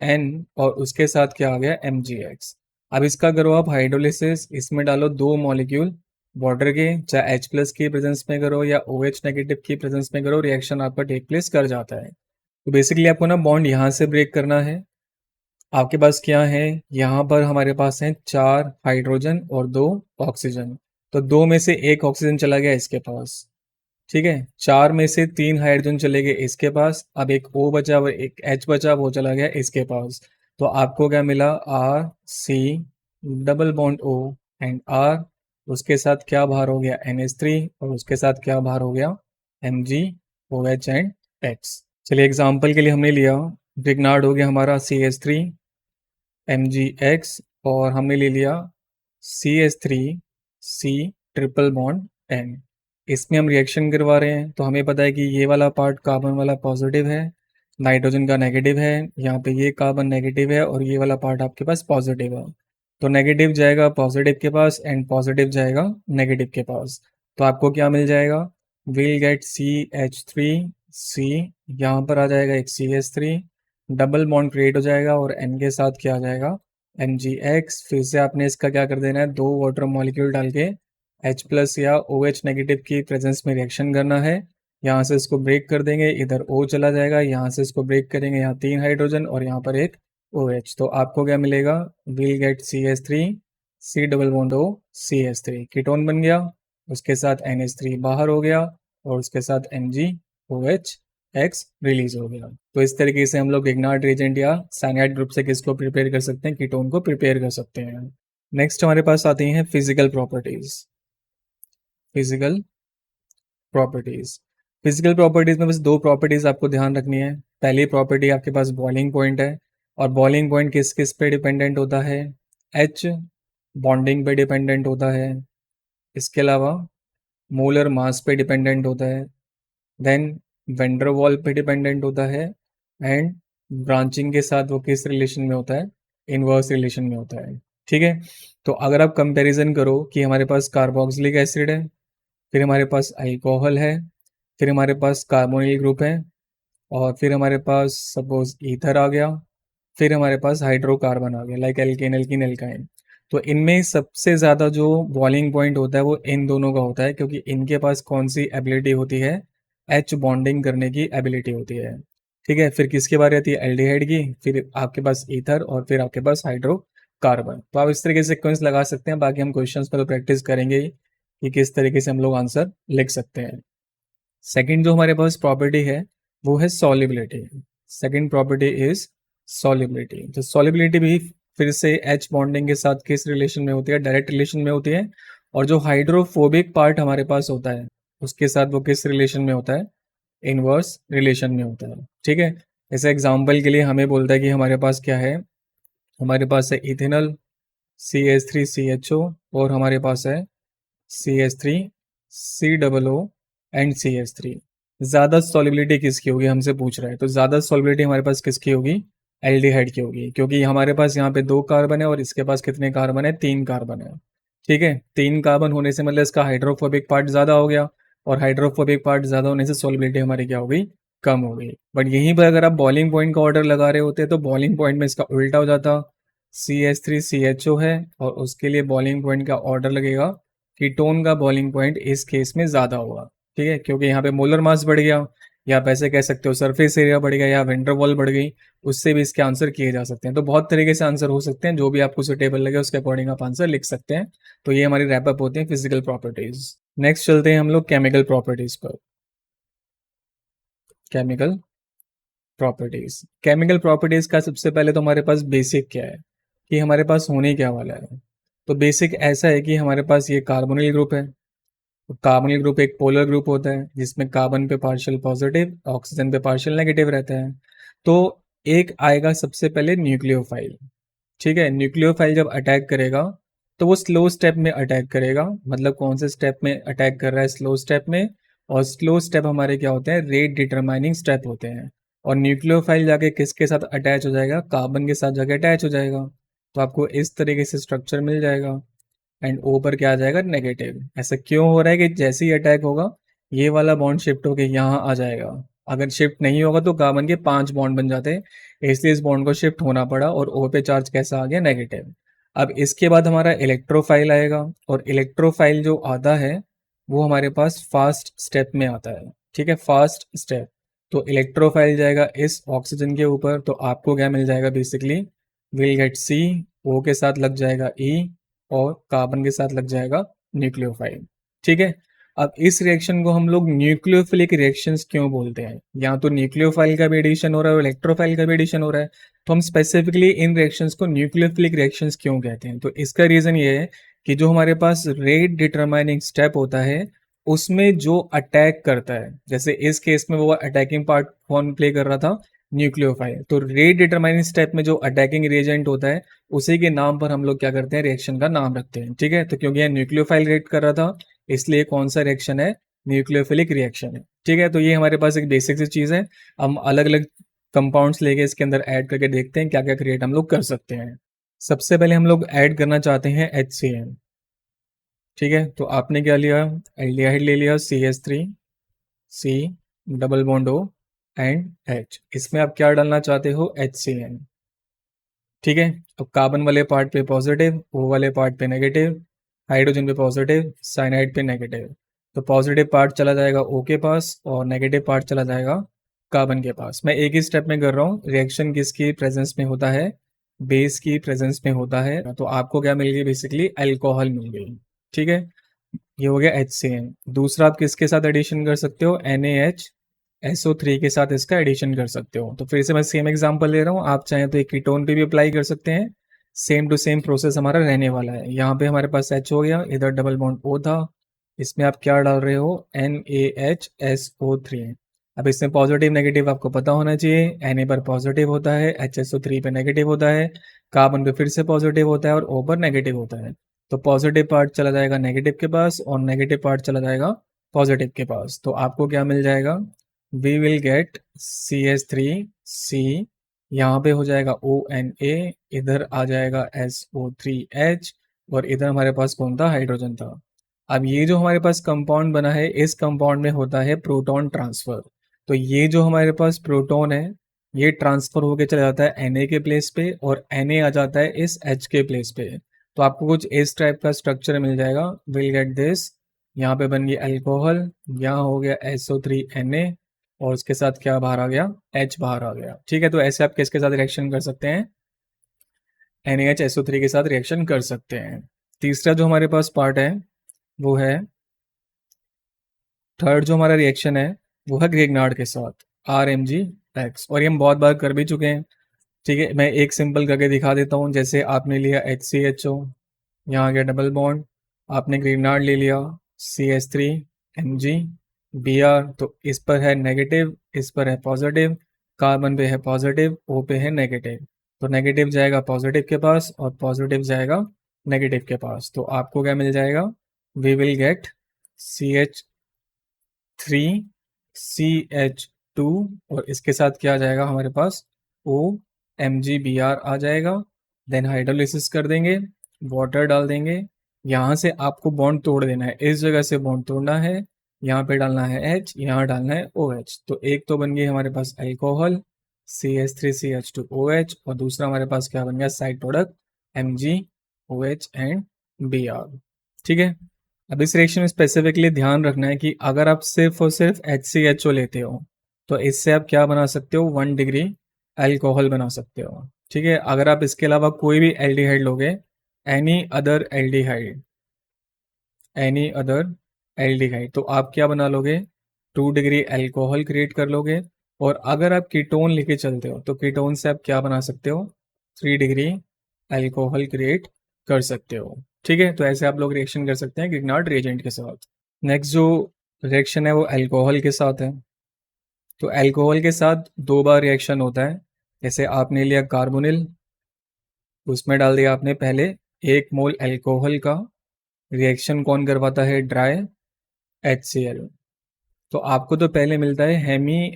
N, और उसके साथ क्या आ गया, MgX। अब इसका करो आप हाइड्रोलिसिस, इसमें डालो दो मॉलिक्यूल वाटर के, चाहे H+ की प्रेजेंस में करो या OH नेगेटिव की प्रेजेंस में करो, रिएक्शन आपका टेक प्लेस कर जाता है। तो बेसिकली आपको ना बॉन्ड यहाँ से ब्रेक करना है। आपके पास क्या है, यहाँ पर हमारे पास है चार हाइड्रोजन और दो ऑक्सीजन, तो दो में से एक ऑक्सीजन चला गया इसके पास। ठीक है, चार में से तीन हाइड्रोजन चले गए इसके पास, अब एक O बचा और एक H बचा, वो चला गया इसके पास। तो आपको क्या मिला, RC double bond O and R, उसके साथ क्या बाहर हो गया, NH3, और उसके साथ क्या बाहर हो गया, Mg OH एंड X। चलिए एग्जाम्पल के लिए हमने लिया ग्रिग्नार्ड हो गया हमारा CH3 MgX और हमने ले लिया CH3 C triple bond N। इसमें हम रिएक्शन करवा रहे हैं तो हमें पता है कि ये वाला पार्ट कार्बन वाला पॉजिटिव है, नाइट्रोजन का नेगेटिव है, यहाँ पे ये कार्बन नेगेटिव है और ये वाला पार्ट आपके पास पॉजिटिव है। तो नेगेटिव जाएगा पॉजिटिव के पास एंड पॉजिटिव जाएगा नेगेटिव के पास। तो आपको क्या मिल जाएगा, विल गेट CH3C, यहाँ पर आ जाएगा एक CH3, डबल बॉन्ड क्रिएट हो जाएगा और N के साथ क्या आ जाएगा MgX। फिर से आपने इसका क्या कर देना है, 2 वाटर मॉलिक्यूल डाल के H प्लस या OH नेगेटिव की प्रेजेंस में रिएक्शन करना है। यहाँ से इसको ब्रेक कर देंगे, इधर O चला जाएगा, यहाँ से इसको ब्रेक करेंगे, यहाँ 3 हाइड्रोजन और यहाँ पर एक OH। तो आपको क्या मिलेगा, will get CH3 C double bond O CH3, ketone बन गया, उसके साथ NH3 बाहर हो गया और उसके साथ MgOH X रिलीज हो गया। तो इस तरीके से हम लोग इग्नार्ड रिएजेंट या साइनाइड ग्रुप से किसको प्रिपेयर कर सकते हैं, कीटोन को प्रिपेयर कर सकते हैं। नेक्स्ट हमारे पास आती हैं physical properties. Physical properties, physical properties में बस 2 प्रॉपर्टीज आपको ध्यान रखनी है। पहली प्रॉपर्टी आपके पास बॉइलिंग पॉइंट है और बॉइलिंग पॉइंट किस किस पे डिपेंडेंट होता है, H बॉन्डिंग पे डिपेंडेंट होता है, इसके अलावा मोलर मास पे डिपेंडेंट होता है, देन वेंडर वॉल पे डिपेंडेंट होता है एंड ब्रांचिंग के साथ वो किस रिलेशन में होता है, इनवर्स रिलेशन में होता है। ठीक है, तो अगर आप कंपैरिजन करो कि हमारे पास कार्बोक्सिलिक एसिड है, फिर हमारे पास अल्कोहल है, फिर हमारे पास कार्बोनिल ग्रुप है और फिर हमारे पास सपोज ईथर आ गया, फिर हमारे पास हाइड्रोकार्बन आ गया लाइक एल्केन एल्कीन एल्काइन। तो इनमें सबसे ज़्यादा जो बॉइलिंग पॉइंट होता है वो इन दोनों का होता है, क्योंकि इनके पास कौन सी एबिलिटी होती है, H बॉन्डिंग करने की एबिलिटी होती है। ठीक है, फिर किसके बारे आती है, एल्डिहाइड की, फिर आपके पास ईथर और फिर आपके पास हाइड्रोकार्बन। तो आप इस तरीके से सिक्वेंस लगा सकते हैं, बाकी हम क्वेश्चंस पर तो प्रैक्टिस करेंगे ही कि किस तरीके से हम लोग आंसर लिख सकते हैं। सेकंड जो हमारे पास प्रॉपर्टी है वो है solubility. Second property is solubility. तो सॉल्युबिलिटी भी फिर से H बॉन्डिंग के साथ किस रिलेशन में होती है, डायरेक्ट रिलेशन में होती है, और जो हाइड्रोफोबिक पार्ट हमारे पास होता है उसके साथ वो किस रिलेशन में होता है, इनवर्स रिलेशन में होता है। ठीक है, जैसे एग्जाम्पल के लिए हमें बोलता है कि हमारे पास क्या है, हमारे पास है इथेनॉल CH3CHO और हमारे पास है CH3COO एंड CH3। ज़्यादा सॉल्युबिलिटी किसकी होगी हमसे पूछ रहा है, तो ज़्यादा सॉल्युबिलिटी हमारे पास किसकी होगी, एल्डिहाइड की होगी, क्योंकि हमारे पास यहाँ पे 2 कार्बन है और इसके पास कितने कार्बन है, 3 कार्बन है। ठीक है, 3 कार्बन होने से मतलब इसका हाइड्रोफोबिक पार्ट ज़्यादा हो गया और हाइड्रोफोबिक पार्ट ज़्यादा होने से सॉल्युबिलिटी हमारी क्या हो गई, कम हो गई। बट यहीं पर अगर आप बॉइलिंग पॉइंट का ऑर्डर लगा रहे होते तो बॉइलिंग पॉइंट में इसका उल्टा हो जाता, CH3CHO है और उसके लिए बॉइलिंग पॉइंट का ऑर्डर लगेगा, कीटोन का बॉइलिंग पॉइंट इस केस में ज़्यादा होगा। ठीक है, क्योंकि यहाँ पे मोलर मास बढ़ गया, या आप ऐसे कह सकते हो सरफेस एरिया बढ़ गया, या वेंडर वॉल बढ़ गई, उससे भी इसके आंसर किए जा सकते हैं। तो बहुत तरीके से आंसर हो सकते हैं, जो भी आपको सुटेबल लगे उसके अकॉर्डिंग आप आंसर लिख सकते हैं। तो ये हमारी रैपअप होती है फिजिकल प्रॉपर्टीज। नेक्स्ट चलते हैं हम लोग केमिकल प्रॉपर्टीज पर। केमिकल प्रॉपर्टीज, केमिकल प्रॉपर्टीज का सबसे पहले तो हमारे पास बेसिक क्या है कि हमारे पास होने क्या वाला है। तो बेसिक ऐसा है कि हमारे पास ये कार्बोनिल ग्रुप है। तो कार्बोनिल ग्रुप एक पोलर ग्रुप होता है जिसमें कार्बन पे पार्शियल पॉजिटिव, ऑक्सीजन पे पार्शियल नेगेटिव रहता है। तो एक आएगा सबसे पहले न्यूक्लियोफाइल। ठीक है, न्यूक्लियोफाइल जब अटैक करेगा तो वो स्लो स्टेप में अटैक करेगा, मतलब कौन से स्टेप में अटैक कर रहा है, स्लो स्टेप में। और स्लो स्टेप हमारे क्या होते हैं, रेट डिटरमाइनिंग स्टेप होते हैं। और न्यूक्लियोफाइल जाके किसके साथ अटैच हो जाएगा, कार्बन के साथ जाके अटैच हो जाएगा। तो आपको इस तरीके से स्ट्रक्चर मिल जाएगा एंड ओ पर क्या आ जाएगा, नेगेटिव। ऐसा क्यों हो रहा है कि जैसे ही अटैक होगा ये वाला बॉन्ड शिफ्ट होकर यहाँ आ जाएगा, अगर शिफ्ट नहीं होगा तो कार्बन के 5 बॉन्ड बन जाते हैं, इसलिए इस बॉन्ड को शिफ्ट होना पड़ा और ओ पे चार्ज कैसा आ गया, नेगेटिव। अब इसके बाद हमारा इलेक्ट्रोफाइल आएगा और इलेक्ट्रोफाइल जो आता है वो हमारे पास फास्ट स्टेप में आता है। ठीक है, फास्ट स्टेप। तो इलेक्ट्रोफाइल जाएगा इस ऑक्सीजन के ऊपर, तो आपको क्या मिल जाएगा, बेसिकली विल गेट C, ओ के साथ लग जाएगा E और कार्बन के साथ लग जाएगा न्यूक्लियोफाइल। ठीक है, अब इस रिएक्शन को हम लोग न्यूक्लियोफिलिक रिएक्शंस क्यों बोलते हैं, यहाँ तो न्यूक्लियोफाइल का भी एडिशन हो रहा है और इलेक्ट्रोफाइल का भी एडिशन हो रहा है, तो हम स्पेसिफिकली इन रिएक्शंस को न्यूक्लियोफिलिक रिएक्शंस क्यों कहते हैं। तो इसका रीजन ये है कि जो हमारे पास रेट डिटरमाइनिंग स्टेप होता है उसमें जो अटैक करता है, जैसे इस केस में वो अटैकिंग पार्ट कौन प्ले कर रहा था, न्यूक्लियोफाइल। तो रेट डिटरमाइनिंग स्टेप में जो अटैकिंग रिएजेंट होता है उसी के नाम पर हम लोग क्या करते हैं, रिएक्शन का नाम रखते हैं। ठीक है, तो क्योंकि यह न्यूक्लियोफाइल रिएक्ट कर रहा था इसलिए कौन सा रिएक्शन है, न्यूक्लियोफिलिक रिएक्शन है। ठीक है, तो ये हमारे पास एक बेसिक सी चीज़ है। हम अलग अलग कंपाउंड्स लेके इसके अंदर ऐड करके देखते हैं क्या क्या क्रिएट हम लोग कर सकते हैं। सबसे पहले हम लोग ऐड करना चाहते हैं HCl। ठीक है, तो आपने क्या लिया, एल्डिहाइड ले लिया CH3 C double bond O and H। इसमें आप क्या डालना चाहते हो, HCl। ठीक है, अब कार्बन वाले पार्ट पे पॉजिटिव, O वाले पार्ट पे नेगेटिव, हाइड्रोजन पे पॉजिटिव, साइनाइड पे नेगेटिव। तो पॉजिटिव पार्ट चला जाएगा O के पास और नेगेटिव पार्ट चला जाएगा कार्बन के पास। मैं एक ही स्टेप में कर रहा हूँ। रिएक्शन किसकी प्रेजेंस में होता है, बेस की प्रेजेंस में होता है। तो आपको क्या मिल गई, बेसिकली अल्कोहल मिल गई। ठीक है, ये हो गया HCl। दूसरा आप किसके साथ एडिशन कर सकते हो, NaHSO3 के साथ इसका एडिशन कर सकते हो। तो फिर से मैं सेम एग्जांपल ले रहा हूँ, आप चाहें तो एक कीटोन पे भी अप्लाई कर सकते हैं। सेम टू सेम प्रोसेस हमारा रहने वाला है। यहाँ पे हमारे पास H हो गया, इधर डबल बॉन्ड O था, इसमें आप क्या डाल रहे हो, NaHSO3। अब इसमें पॉजिटिव नेगेटिव आपको पता होना चाहिए। Na पर पॉजिटिव होता है, HSO3 पे नेगेटिव होता है, कार्बन पे फिर से पॉजिटिव होता है और O पर नेगेटिव होता है। तो पॉजिटिव पार्ट चला जाएगा नेगेटिव के पास और नेगेटिव पार्ट चला जाएगा पॉजिटिव के पास। तो आपको क्या मिल जाएगा, वी विल गेट CH3C, यहाँ पे हो जाएगा ONA, इधर आ जाएगा SO3H और इधर हमारे पास कौन था, हाइड्रोजन था। अब ये जो हमारे पास कंपाउंड बना है, इस कंपाउंड में होता है प्रोटॉन ट्रांसफर। तो ये जो हमारे पास प्रोटॉन है ये ट्रांसफर होके चला जाता है Na के प्लेस पे और Na आ जाता है इस H के प्लेस पे। तो आपको कुछ इस टाइप का स्ट्रक्चर मिल जाएगा, विल गेट दिस। यहाँ पे बन गई अल्कोहल, यहाँ हो गया SO3Na और उसके साथ क्या बाहर आ गया, H बाहर आ गया। ठीक है, तो ऐसे आप किसके साथ रिएक्शन कर सकते हैं, NaHSO3 के साथ रिएक्शन कर सकते हैं। तीसरा जो हमारे पास पार्ट है वो है, थर्ड जो हमारा रिएक्शन है वो है ग्रेगनार्ड के साथ, RMgX, और ये हम बहुत बार कर भी चुके हैं। ठीक है, मैं एक सिंपल करके दिखा देता हूँ। जैसे आपने लिया HCHO, यहाँ आ गया डबल बॉन्ड, आपने ग्रेगनार्ड ले लिया CH3Mg Br, तो इस पर है नेगेटिव, इस पर है पॉजिटिव, कार्बन पे है पॉजिटिव, O पे है नेगेटिव। तो नेगेटिव जाएगा पॉजिटिव के पास और पॉजिटिव जाएगा नेगेटिव के पास। तो आपको क्या मिल जाएगा, वी विल गेट CH3CH2 और इसके साथ क्या आ जाएगा हमारे पास, OMgBr आ जाएगा। देन हाइड्रोलिसिस कर देंगे, वाटर डाल देंगे, यहाँ से आपको बॉन्ड तोड़ देना है, इस जगह से बॉन्ड तोड़ना है, यहाँ पे डालना है H, यहाँ डालना है OH। तो एक तो बन गई हमारे पास अल्कोहल CH3CH2OH और दूसरा हमारे पास क्या बन गया, side product MgOH and Br। ठीक है, अब इस रिएक्शन में स्पेसिफिकली ध्यान रखना है कि अगर आप सिर्फ और सिर्फ HCHO लेते हो तो इससे आप क्या बना सकते हो, 1 डिग्री अल्कोहल बना सकते हो। ठीक है, अगर आप इसके अलावा कोई भी एल्डिहाइड लोगे, एनी अदर एल्डिहाइड, तो आप क्या बना लोगे, 2 डिग्री अल्कोहल क्रिएट कर लोगे। और अगर आप कीटोन लेके चलते हो तो कीटोन से आप क्या बना सकते हो, 3 डिग्री अल्कोहल क्रिएट कर सकते हो। ठीक है, तो ऐसे आप लोग रिएक्शन कर सकते हैं ग्रिग्नार्ड रिएजेंट के साथ। नेक्स्ट जो रिएक्शन है वो अल्कोहल के साथ है। तो अल्कोहल के साथ 2 बार रिएक्शन होता है। जैसे आपने लिया कार्बोनिल, उसमें डाल दिया आपने पहले 1 मोल अल्कोहल का, रिएक्शन कौन करवाता है, ड्राई HCl। तो आपको तो पहले मिलता है हेमी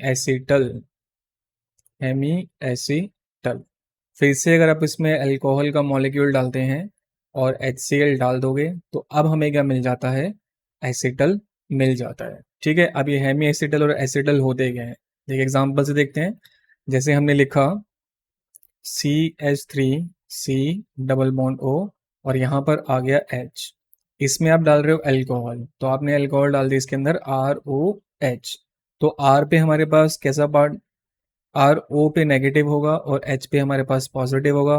एसीटल। फिर से अगर आप इसमें अल्कोहल का मॉलिक्यूल डालते हैं और HCl डाल दोगे तो अब हमें क्या मिल जाता है, एसिटल मिल जाता है। ठीक है, अब ये हेमी एसिटल और एसिटल होते गए हैं। एक एग्जांपल से देखते हैं। जैसे हमने लिखा CH3C डबल बॉन्ड O और यहाँ पर आ गया H, इसमें आप डाल रहे हो अल्कोहल, तो आपने अल्कोहल डाल दी इसके अंदर ROH। तो R पे हमारे पास कैसा पार्ट, आर ओ पे नेगेटिव होगा और एच पे हमारे पास पॉजिटिव होगा,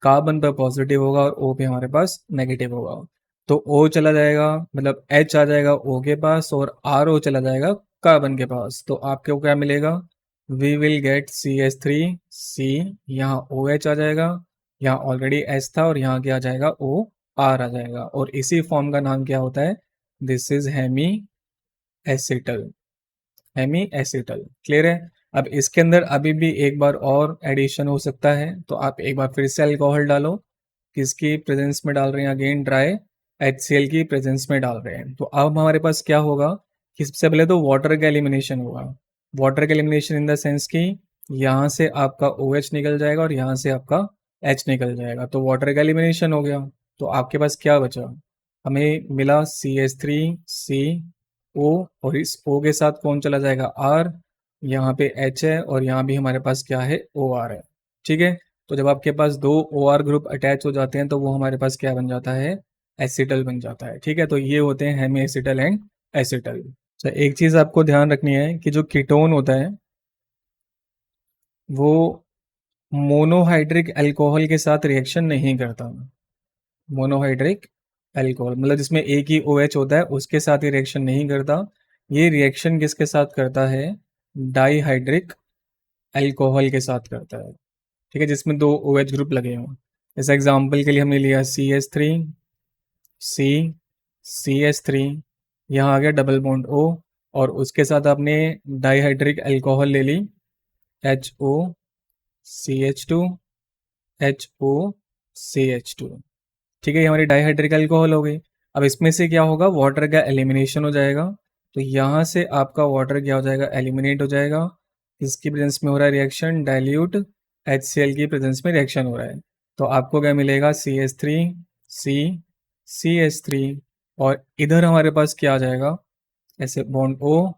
कार्बन पे पॉजिटिव होगा और ओ पे हमारे पास नेगेटिव होगा। तो ओ चला जाएगा, मतलब एच आ जाएगा ओ के पास और आर ओ चला जाएगा कार्बन के पास। तो आपको क्या मिलेगा, वी विल गेट CH3C, यहाँ ओ एच आ जाएगा, यहाँ ऑलरेडी एच था और यहाँ क्या आ जाएगा, ओ आर आ जाएगा। और इसी फॉर्म का नाम क्या होता है, this is hemiacetal, hemiacetal. Clear है। अब इसके अंदर अभी भी एक बार और एडिशन हो सकता है, तो आप एक बार फिर से अल्कोहल डालो। किसकी प्रेजेंस में डाल रहे हैं? अगेन ड्राई HCl की प्रेजेंस में डाल रहे हैं। तो अब हमारे पास क्या होगा कि सबसे पहले तो वाटर का एलिमिनेशन होगा। वाटर का एलिमिनेशन इन द सेंस कि यहाँ से आपका OH निकल जाएगा और यहाँ से आपका H निकल जाएगा, तो वाटर का एलिमिनेशन हो गया। तो आपके पास क्या बचा? हमें मिला CH3CO, और इस O के साथ कौन चला जाएगा? R। यहाँ पे H है और यहाँ भी हमारे पास क्या है? OR है। ठीक है। तो जब आपके पास दो OR ग्रुप अटैच हो जाते हैं तो वो हमारे पास क्या बन जाता है? एसिटल बन जाता है। ठीक है। तो ये होते हैं हेमी एसिटल एंड एसिटल। तो एक चीज आपको ध्यान रखनी है कि जो कीटोन होता है वो मोनोहाइड्रिक अल्कोहल के साथ रिएक्शन नहीं करता। मोनोहाइड्रिक अल्कोहल मतलब जिसमें एक ही OH होता है उसके साथ ही रिएक्शन नहीं करता। ये रिएक्शन किसके साथ करता है? डाईहाइड्रिक अल्कोहल के साथ करता है। ठीक है, जिसमें दो OH ग्रुप लगे हों। जैसे एग्जांपल के लिए हमने लिया CH3C, यहाँ आ गया डबल बॉन्ड O, और उसके साथ आपने डाईहाइड्रिक अल्कोहल ले ली HOCH2HOCH2। ठीक है, ये हमारी डाईहाइड्रिक अल्कोहल हो गई। अब इसमें से क्या होगा? वाटर का एलिमिनेशन हो जाएगा। तो यहाँ से आपका वाटर क्या हो जाएगा? एलिमिनेट हो जाएगा। किसकी प्रेजेंस में हो रहा है रिएक्शन? डाइल्यूट HCl की प्रेजेंस में रिएक्शन हो रहा है। तो आपको क्या मिलेगा? CH3C, और इधर हमारे पास क्या आ जाएगा? ऐसे बॉन्ड O,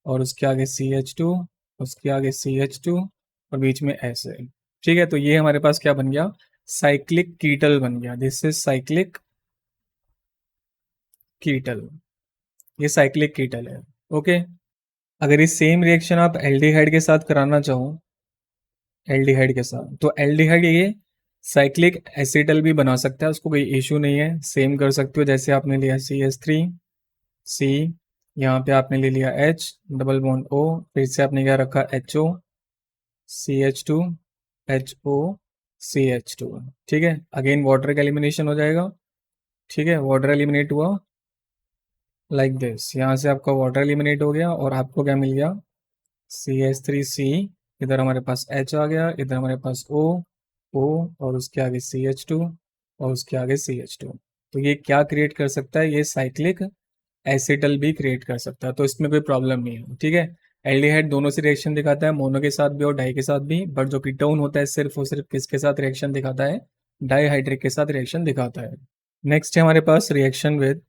और उसके आगे CH2, उसके आगे CH2, और बीच में ऐसे। ठीक है, तो ये हमारे पास क्या बन गया? साइक्लिक कीटल बन गया। This is cyclic कीटल। ये साइक्लिक कीटल है। ओके। अगर ये सेम रिएक्शन आप एल्डिहाइड के साथ कराना चाहो, एल्डिहाइड के साथ, तो एल्डिहाइड ये साइक्लिक एसिटल भी बना सकता है, उसको कोई इशू नहीं है। सेम कर सकते हो, जैसे आपने लिया CH3C, यहाँ पे आपने ले लिया H, डबल बॉन्ड O, फिर से आपने क्या रखा? HO CH2 HO CH2। ठीक है, अगेन वाटर का एलिमिनेशन हो जाएगा। ठीक है, वाटर एलिमिनेट हुआ लाइक दिस। यहाँ से आपका वाटर एलिमिनेट हो गया और आपको क्या मिल गया? CH3C, इधर हमारे पास H आ गया, इधर हमारे पास O, और उसके आगे CH2, और उसके आगे CH2। तो ये क्या क्रिएट कर सकता है? ये साइक्लिक एसिटल भी क्रिएट कर सकता है, तो इसमें कोई प्रॉब्लम नहीं है। ठीक है, एल्डिहाइड दोनों से रिएक्शन दिखाता है, मोनो के साथ भी और डाई के साथ भी, बट जो कीटोन होता है सिर्फ और सिर्फ किसके साथ रिएक्शन दिखाता है? डाईहाइड्रिक के साथ रिएक्शन दिखाता है। नेक्स्ट है हमारे पास reaction with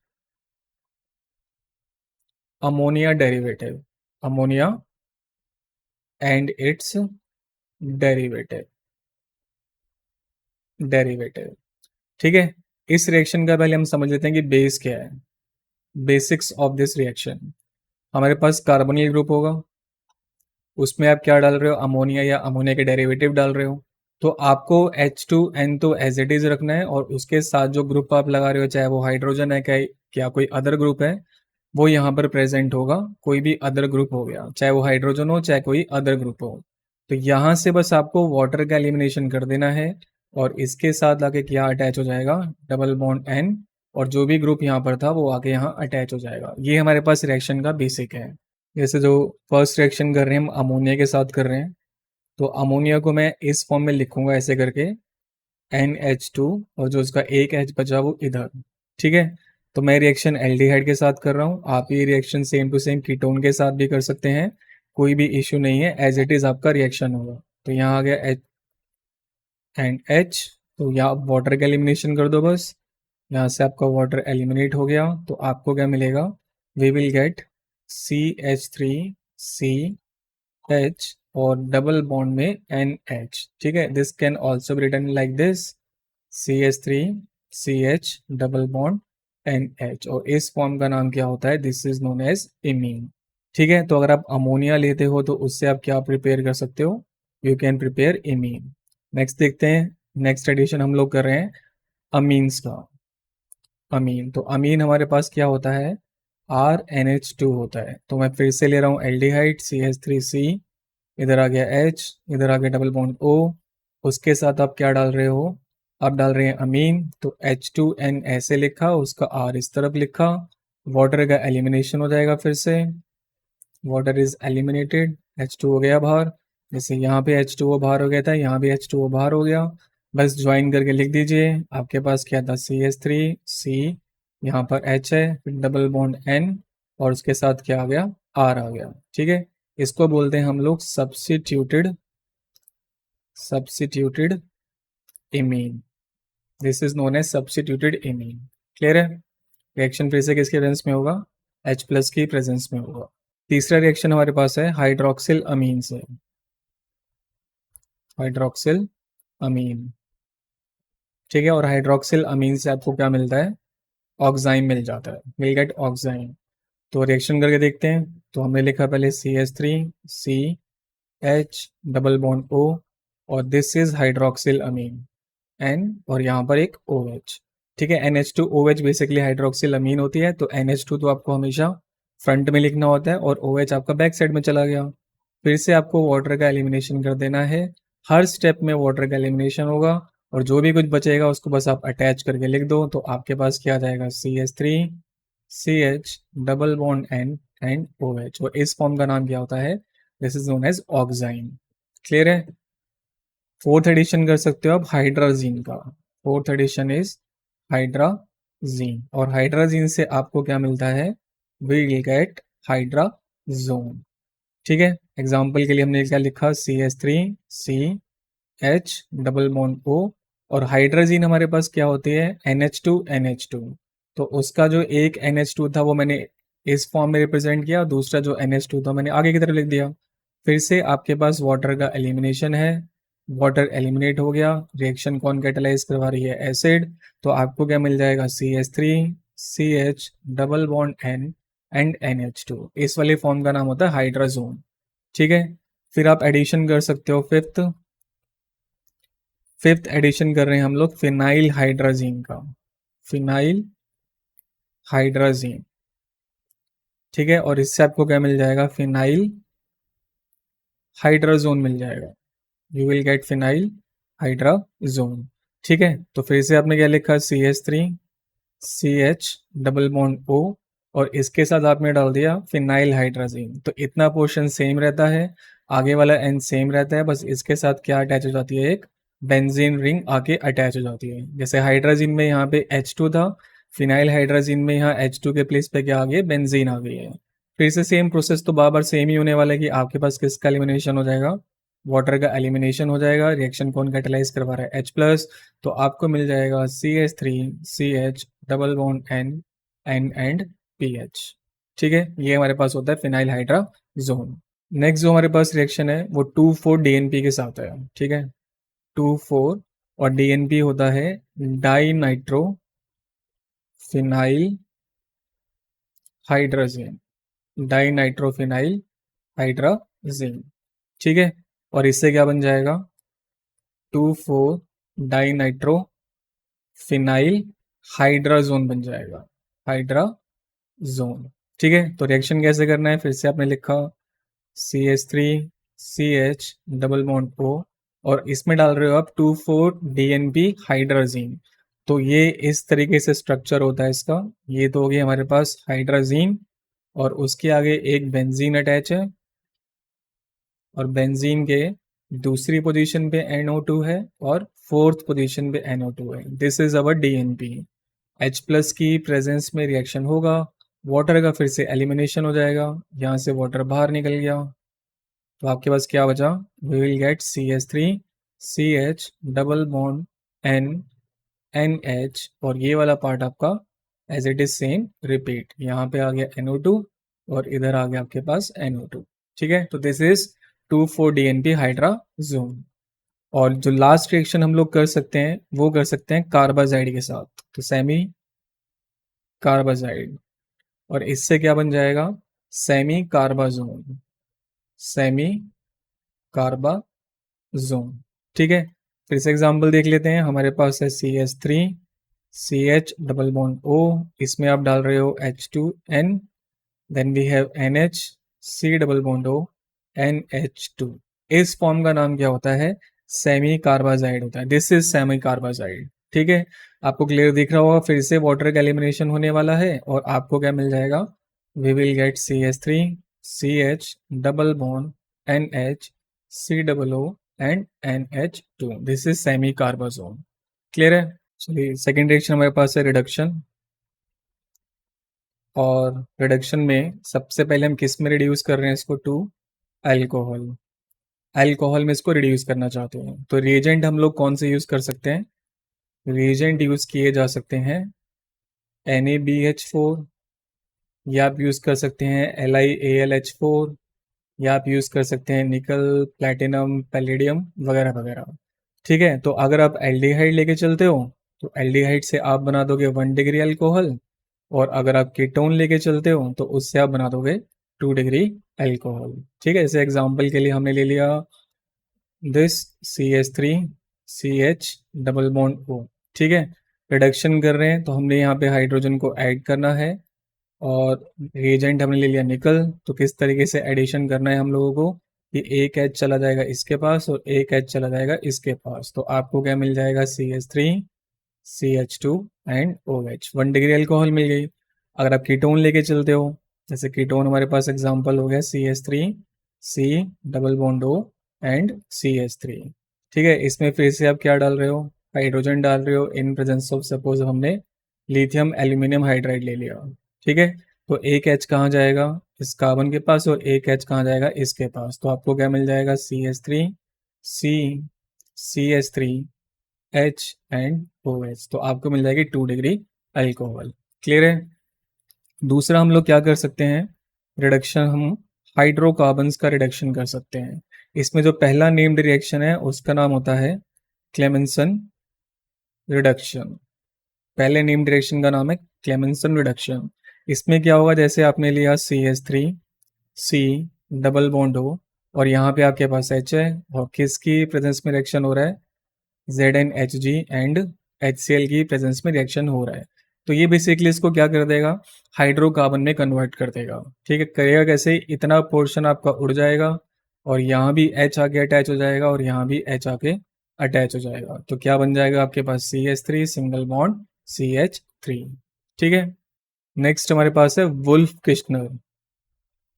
ammonia derivative, ammonia and its derivative. ठीक है, इस रिएक्शन का पहले हम समझ लेते हैं कि बेस क्या है। बेसिक्स ऑफ दिस रिएक्शन, हमारे पास कार्बोनिल ग्रुप होगा, उसमें आप क्या डाल रहे हो? अमोनिया या अमोनिया के डेरिवेटिव डाल रहे हो। तो आपको H2N तो एज इट इज रखना है, और उसके साथ जो ग्रुप आप लगा रहे हो, चाहे वो हाइड्रोजन है क्या कोई अदर ग्रुप है, वो यहाँ पर प्रेजेंट होगा। कोई भी अदर ग्रुप हो गया, चाहे वो हाइड्रोजन हो चाहे कोई अदर ग्रुप हो। तो यहाँ से बस आपको वाटर का एलिमिनेशन कर देना है, और इसके साथ आके क्या अटैच हो जाएगा? डबल बॉन्ड N, और जो भी ग्रुप यहाँ पर था वो आके यहाँ अटैच हो जाएगा। ये हमारे पास रिएक्शन का बेसिक है। जैसे जो फर्स्ट रिएक्शन कर रहे हैं हम अमोनिया के साथ कर रहे हैं, तो अमोनिया को मैं इस फॉर्म में लिखूंगा ऐसे करके NH2, और जो उसका एक H बचा वो इधर। ठीक है, तो मैं रिएक्शन एल्डिहाइड के साथ कर रहा हूँ, आप ये reaction same to same ketone के साथ भी कर सकते हैं, कोई भी इश्यू नहीं है, एज इट इज आपका रिएक्शन होगा। तो यहाँ आ गया H एंड H, तो यहाँ वाटर का एलिमिनेशन कर दो बस। यहाँ से आपका वाटर एलिमिनेट हो गया, तो आपको क्या मिलेगा? वी विल गेट CH3CH, और डबल बॉन्ड में NH। ठीक है, this can also be written like this CH3CH double bond NH, और इस फॉर्म का नाम क्या होता है? This is known as imine. ठीक है, तो अगर आप अमोनिया लेते हो तो उससे आप क्या प्रिपेयर कर सकते हो? You can prepare imine. Next देखते हैं, नेक्स्ट एडिशन हम लोग कर रहे हैं अमीन्स का। अमीन, तो अमीन हमारे पास क्या होता है? RNH2 होता है। तो मैं फिर से ले रहा हूँ एल्डिहाइड CH3C, इधर आ गया H, इधर आ गया डबल बॉन्ड O, उसके साथ आप क्या डाल रहे हो? आप डाल रहे हैं अमीन। तो H2N ऐसे लिखा, उसका R इस तरफ लिखा, वाटर का एलिमिनेशन हो जाएगा फिर से, वाटर इज एलिमिनेटेड, H2 हो गया बाहर, जैसे यहाँ पे H2O बाहर हो गया था, यहाँ भी H2O बाहर हो गया, बस ज्वाइन करके लिख दीजिए। आपके पास क्या था, CH3 C, यहाँ पर H है, फिर डबल बॉन्ड N, और उसके साथ क्या आ गया, R आ गया। ठीक है, इसको बोलते हैं हम लोग substituted imine. This is known as substituted imine. Clear है? रिएक्शन फिर से किसके प्रेजेंस में होगा, H+ की प्रेजेंस में होगा। तीसरा रिएक्शन हमारे पास है हाइड्रोक्सिल अमीन से, हाइड्रोक्सिल अमीन। ठीक है, और हाइड्रोक्सिल अमीन से आपको क्या मिलता है, ऑक्साइम मिल जाता है, विल गेट ऑक्साइम। तो रिएक्शन करके देखते हैं। तो हमने लिखा पहले CH3 C H double bond O, और this is hydroxylamine N, और यहाँ पर एक OH। ठीक है, NH2OH बेसिकली हाइड्रोक्सिल अमीन होती है, तो NH2 तो आपको हमेशा फ्रंट में लिखना होता है, और OH आपका बैक साइड में चला गया। फिर से आपको वाटर का एलिमिनेशन कर देना है, हर स्टेप में वाटर का एलिमिनेशन होगा, और जो भी कुछ बचेगा उसको बस आप अटैच करके लिख दो। तो आपके पास क्या आ जाएगा, CH3 CH double bond N and OH, और इस फॉर्म का नाम क्या होता है, this is known as oxime. Clear है? फोर्थ एडिशन कर सकते हो आप हाइड्राजीन का, फोर्थ एडिशन इज हाइड्राजीन, और हाइड्राजीन से आपको क्या मिलता है, वी विल गेट हाइड्राजोन। ठीक है, एग्जाम्पल के लिए हमने क्या लिखा, CH3 C H double bond O, और हाइड्राजीन हमारे पास क्या होती है, NH2 NH2। तो उसका जो एक NH2 था वो मैंने इस फॉर्म में रिप्रेजेंट किया, दूसरा जो NH2 था मैंने आगे की तरफ लिख दिया। फिर से आपके पास वाटर का एलिमिनेशन है, वाटर एलिमिनेट हो गया, रिएक्शन कौन कैटेलाइज करवा रही है, एसिड। तो आपको क्या मिल जाएगा, CH3 CH double bond N and NH2। इस वाले फॉर्म का नाम होता है हाइड्राजोन। ठीक है, फिर आप एडिशन कर सकते हो, फिफ्थ एडिशन कर रहे हैं हम लोग फिनाइल हाइड्राजीन का, फिनाइल हाइड्राजीन। ठीक है, और इससे आपको क्या मिल जाएगा, फिनाइल हाइड्राजोन मिल जाएगा, you will get phenyl hydrazone. ठीक है, तो फिर से आपने क्या लिखा, CH3 CH double bond O, और इसके साथ आपने डाल दिया फिनाइल हाइड्राजीन। तो इतना पोर्शन सेम रहता है, आगे वाला एन सेम रहता है, बस इसके साथ क्या अटैच हो जाती है, एक बेंजीन रिंग आके अटैच हो जाती है। जैसे हाइड्राजीन में यहाँ पे H2 था, फिनाइल हाइड्राजीन में यहाँ H2 के प्लेस पे क्या आ गई, बेंजीन आ गई है। फिर से सेम प्रोसेस तो बार बार सेम ही होने वाला है कि आपके पास किसका एलिमिनेशन हो जाएगा, वाटर का एलिमिनेशन हो जाएगा। रिएक्शन कौन कैटेलाइज करवा रहा है, H+, तो आपको मिल जाएगा CH3 CH double bond N N and PH। ठीक है, ये हमारे पास होता है फिनाइल हाइड्राजोन। नेक्स्ट जो हमारे पास रिएक्शन है वो 2,4 DNP के साथ है। ठीक है, 2,4, और DNP होता है dinitrophenylhydrazine, dinitrophenylhydrazine. ठीक है, और इससे क्या बन जाएगा, 2,4 डाई नाइट्रो फिनाइल हाइड्राजोन बन जाएगा, हाइड्राजोन। ठीक है, तो रिएक्शन कैसे करना है, फिर से आपने लिखा CH3 CH double bond O, और इसमें डाल रहे हो आप 2,4 DNP हाइड्राजीन। तो ये इस तरीके से स्ट्रक्चर होता है इसका। ये तो हो गया हमारे पास हाइड्राजीन, और उसके आगे एक बेंजीन अटैच है, और बेंजीन के दूसरी पोजीशन पे NO2 है, और फोर्थ पोजीशन पे NO2 है। This is our DNP। H+ की प्रेजेंस में रिएक्शन होगा, वाटर का फिर से एलिमिनेशन हो जाएगा, यहाँ से वाटर बाहर निकल गया, तो आपके पास क्या बचा, we will get CH3 CH double bond N NH, और ये वाला पार्ट आपका as it is same repeat, यहाँ पे आ गया NO2, और इधर आ गया आपके पास NO2। ठीक है, तो दिस इज 2,4 DNP हाइड्राजोन। और जो लास्ट रिएक्शन हम लोग कर सकते हैं वो कर सकते हैं कार्बाजाइड के साथ, तो सेमी कार्बाजाइड, और इससे क्या बन जाएगा, सेमी कार्बाजोन, सेमी कार्बाजोन। ठीक है, फिर से एग्जांपल देख लेते हैं। हमारे पास है CH3 CH double bond O, इसमें आप डाल रहे हो H2N, then we have NH C double bond O NH2। इस फॉर्म का नाम क्या होता है, सेमी कार्बाजाइड होता है। This is semi carbazide. ठीक है, आपको क्लियर दिख रहा होगा, फिर से वाटर का एलिमिनेशन होने वाला है और आपको क्या मिल जाएगा, we will get CH3 CH double bond NH COO and NH2, this is semicarbazone. Clear है। चलिए सेकेंड रिएक्शन हमारे पास है रिडक्शन, और रिडक्शन में सबसे पहले हम किस में रिड्यूस कर रहे हैं इसको, टू अल्कोहल। अल्कोहल में इसको रिड्यूस करना चाहते हैं, तो रिएजेंट हम लोग कौन से यूज कर सकते हैं, रिएजेंट यूज किए जा सकते हैं NaBH4, या आप यूज कर सकते हैं LiAlH4, या आप यूज कर सकते हैं निकल प्लेटिनम पैलेडियम वगैरह वगैरह। ठीक है, तो अगर आप एल्डिहाइड लेके चलते हो तो एल्डिहाइड से आप बना दोगे 1 डिग्री अल्कोहल, और अगर आप कीटोन लेके चलते हो तो उससे आप बना दोगे 2 डिग्री अल्कोहल। ठीक है, जैसे एग्जांपल के लिए हमने ले लिया this CH3 CH double bond O। ठीक है, रिडक्शन कर रहे हैं तो हमने यहाँ पे हाइड्रोजन को ऐड करना है, और रिएजेंट हमने ले लिया निकल, तो किस तरीके से एडिशन करना है हम लोगों को कि एक H चला जाएगा इसके पास और एक H चला जाएगा इसके पास, तो आपको क्या मिल जाएगा CH3 CH2 and OH, 1 degree alcohol मिल गई। अगर आप कीटोन लेके चलते हो, जैसे कीटोन हमारे पास एग्जांपल हो गया CH3 C double bond O and CH3। ठीक है, इसमें फिर से आप क्या डाल रहे हो, हाइड्रोजन डाल रहे हो इन प्रेजेंस ऑफ, सपोज हमने लिथियम एल्यूमिनियम हाइड्राइड ले लिया। ठीक है, तो एक H कहाँ जाएगा, इस कार्बन के पास, और एक H कहाँ जाएगा, इसके पास, तो आपको क्या मिल जाएगा CH3 C CH3 H and OH, तो आपको मिल जाएगी 2 डिग्री अल्कोहल। क्लियर है। दूसरा हम लोग क्या कर सकते हैं, रिडक्शन हम हाइड्रोकार्बन्स का रिडक्शन कर सकते हैं। इसमें जो पहला नेम्ड रिएक्शन है उसका नाम होता है क्लेमेंसन रिडक्शन। पहले नेम्ड रिएक्शन का नाम है क्लेमेंसन रिडक्शन। इसमें क्या होगा, जैसे आपने लिया CH3 C double bond O, और यहाँ पे आपके पास H है, और किसकी प्रेजेंस में रिएक्शन हो रहा है, ZnHg एंड HCl की प्रेजेंस में रिएक्शन हो रहा है। तो ये बेसिकली इसको क्या कर देगा, हाइड्रोकार्बन में कन्वर्ट कर देगा। ठीक है, करेगा कैसे, इतना पोर्शन आपका उड़ जाएगा और यहाँ भी H आके अटैच हो जाएगा और यहाँ भी H आके अटैच हो जाएगा, तो क्या बन जाएगा आपके पास CH3 सिंगल बॉन्ड CH3। ठीक है, नेक्स्ट हमारे पास है वुल्फ किश्नर।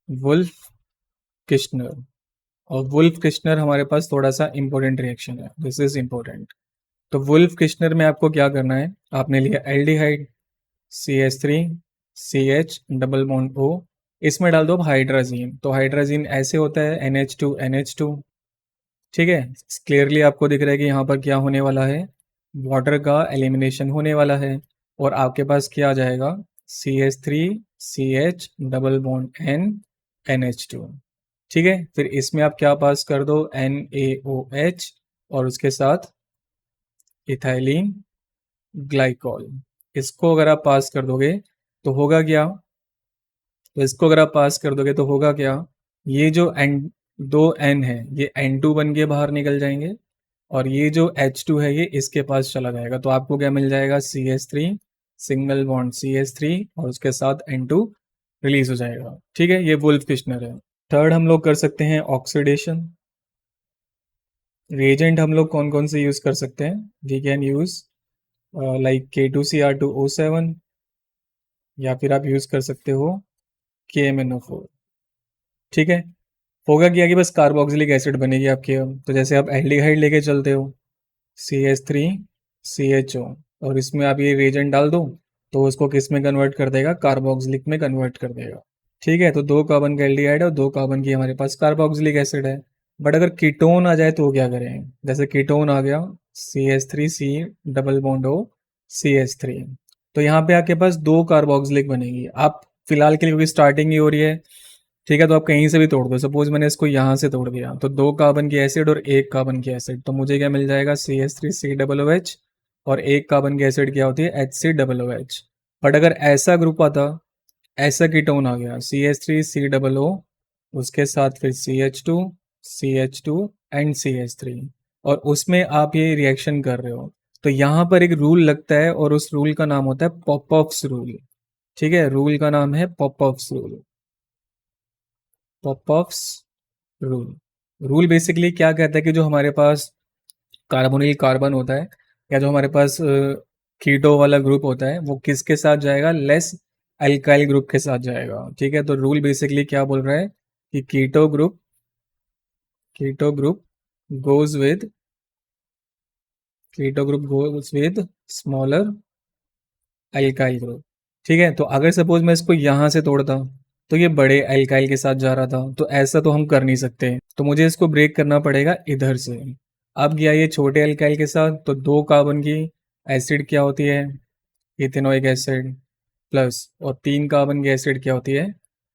वुल्फ किश्नर, और वुल्फ किश्नर हमारे पास थोड़ा सा इंपॉर्टेंट रिएक्शन है, दिस इज इंपॉर्टेंट। तो वुल्फ किश्नर में आपको क्या करना है, आपने लिया aldehyde CH3 CH double bond O, इसमें डाल दो हाइड्राजीन, तो हाइड्राजीन ऐसे होता है NH2 NH2। ठीक है, क्लियरली आपको दिख रहा है कि यहाँ पर क्या होने वाला है, वाटर का एलिमिनेशन होने वाला है, और आपके पास क्या आ जाएगा CH3 CH double bond N NH2। ठीक है, फिर इसमें आप क्या पास कर दो NaOH, और उसके साथ इथाइलिन ग्लाइकॉल। इसको अगर आप पास कर दोगे तो होगा क्या, तो इसको अगर आप पास कर दोगे तो होगा क्या, ये जो N, दो N है ये N2 बन के बाहर निकल जाएंगे, और ये जो H2 है ये इसके पास चला जाएगा, तो आपको क्या मिल जाएगा CH3 सिंगल बॉन्ड CH3, और उसके साथ N2 रिलीज हो जाएगा। ठीक है, ये वुल्फ किश्नर है। थर्ड हम लोग कर सकते हैं ऑक्सीडेशन। रिएजेंट हम लोग कौन कौन से यूज कर सकते हैं, we can use like K2Cr2O7, या फिर आप यूज कर सकते हो KMnO4। ठीक है, होगा क्या कि बस कार्बोक्सिलिक एसिड बनेगी आपकी अब, तो जैसे आप एल्डिहाइड लेके चलते हो CH3 CHO, और इसमें आप ये रिएजेंट डाल दो तो उसको किस में कन्वर्ट कर देगा, कार्बोक्सिलिक में कन्वर्ट कर देगा। ठीक है, तो 2 कार्बन का एल्डिहाइड है और 2 कार्बन की हमारे पास कार्बोक्सिलिक एसिड है। बट अगर कीटोन आ जाए तो क्या करें, जैसे कीटोन आ गया CH3 C double bond O CH3, तो यहाँ पे आपके पास 2 कार्बोक्सिलिक बनेगी। आप फिलहाल के लिए, क्योंकि स्टार्टिंग ही हो रही है, ठीक है, तो आप कहीं से भी तोड़ दो, सपोज मैंने इसको यहाँ से तोड़ दिया, तो 2 कार्बन की एसिड और 1 कार्बन की एसिड, तो मुझे क्या मिल जाएगा CH3 C डबल OH, और 1 कार्बन की एसिड क्या होती है HC डबल OH। बट अगर ऐसा ग्रुप आता, ऐसा कीटोन आ गया CH3 C डबल O, उसके साथ फिर CH2 एंड CH3, और उसमें आप ये रिएक्शन कर रहे हो, तो यहाँ पर एक रूल लगता है, और उस रूल का नाम होता है पॉपऑफ्स रूल। ठीक है, रूल का नाम है पॉपऑफ्स रूल। पॉपऑफ्स रूल, रूल बेसिकली क्या कहता है कि जो हमारे पास कार्बोनिल कार्बन होता है या जो हमारे पास कीटो वाला ग्रुप होता है वो किसके साथ जाएगा, लेस अल्काइल ग्रुप के साथ जाएगा। ठीक है, तो रूल बेसिकली क्या बोल रहा है कि keto group goes with keto group goes with smaller alkyl group. ठीक है, तो अगर सपोज मैं इसको यहाँ से तोड़ता तो ये बड़े अल्काइल के साथ जा रहा था, तो ऐसा तो हम कर नहीं सकते, तो मुझे इसको ब्रेक करना पड़ेगा इधर से। अब गया ये छोटे अल्काइल के साथ, तो 2 कार्बन की एसिड क्या होती है, इथेनोइक एसिड, प्लस और 3 कार्बन की एसिड क्या होती है,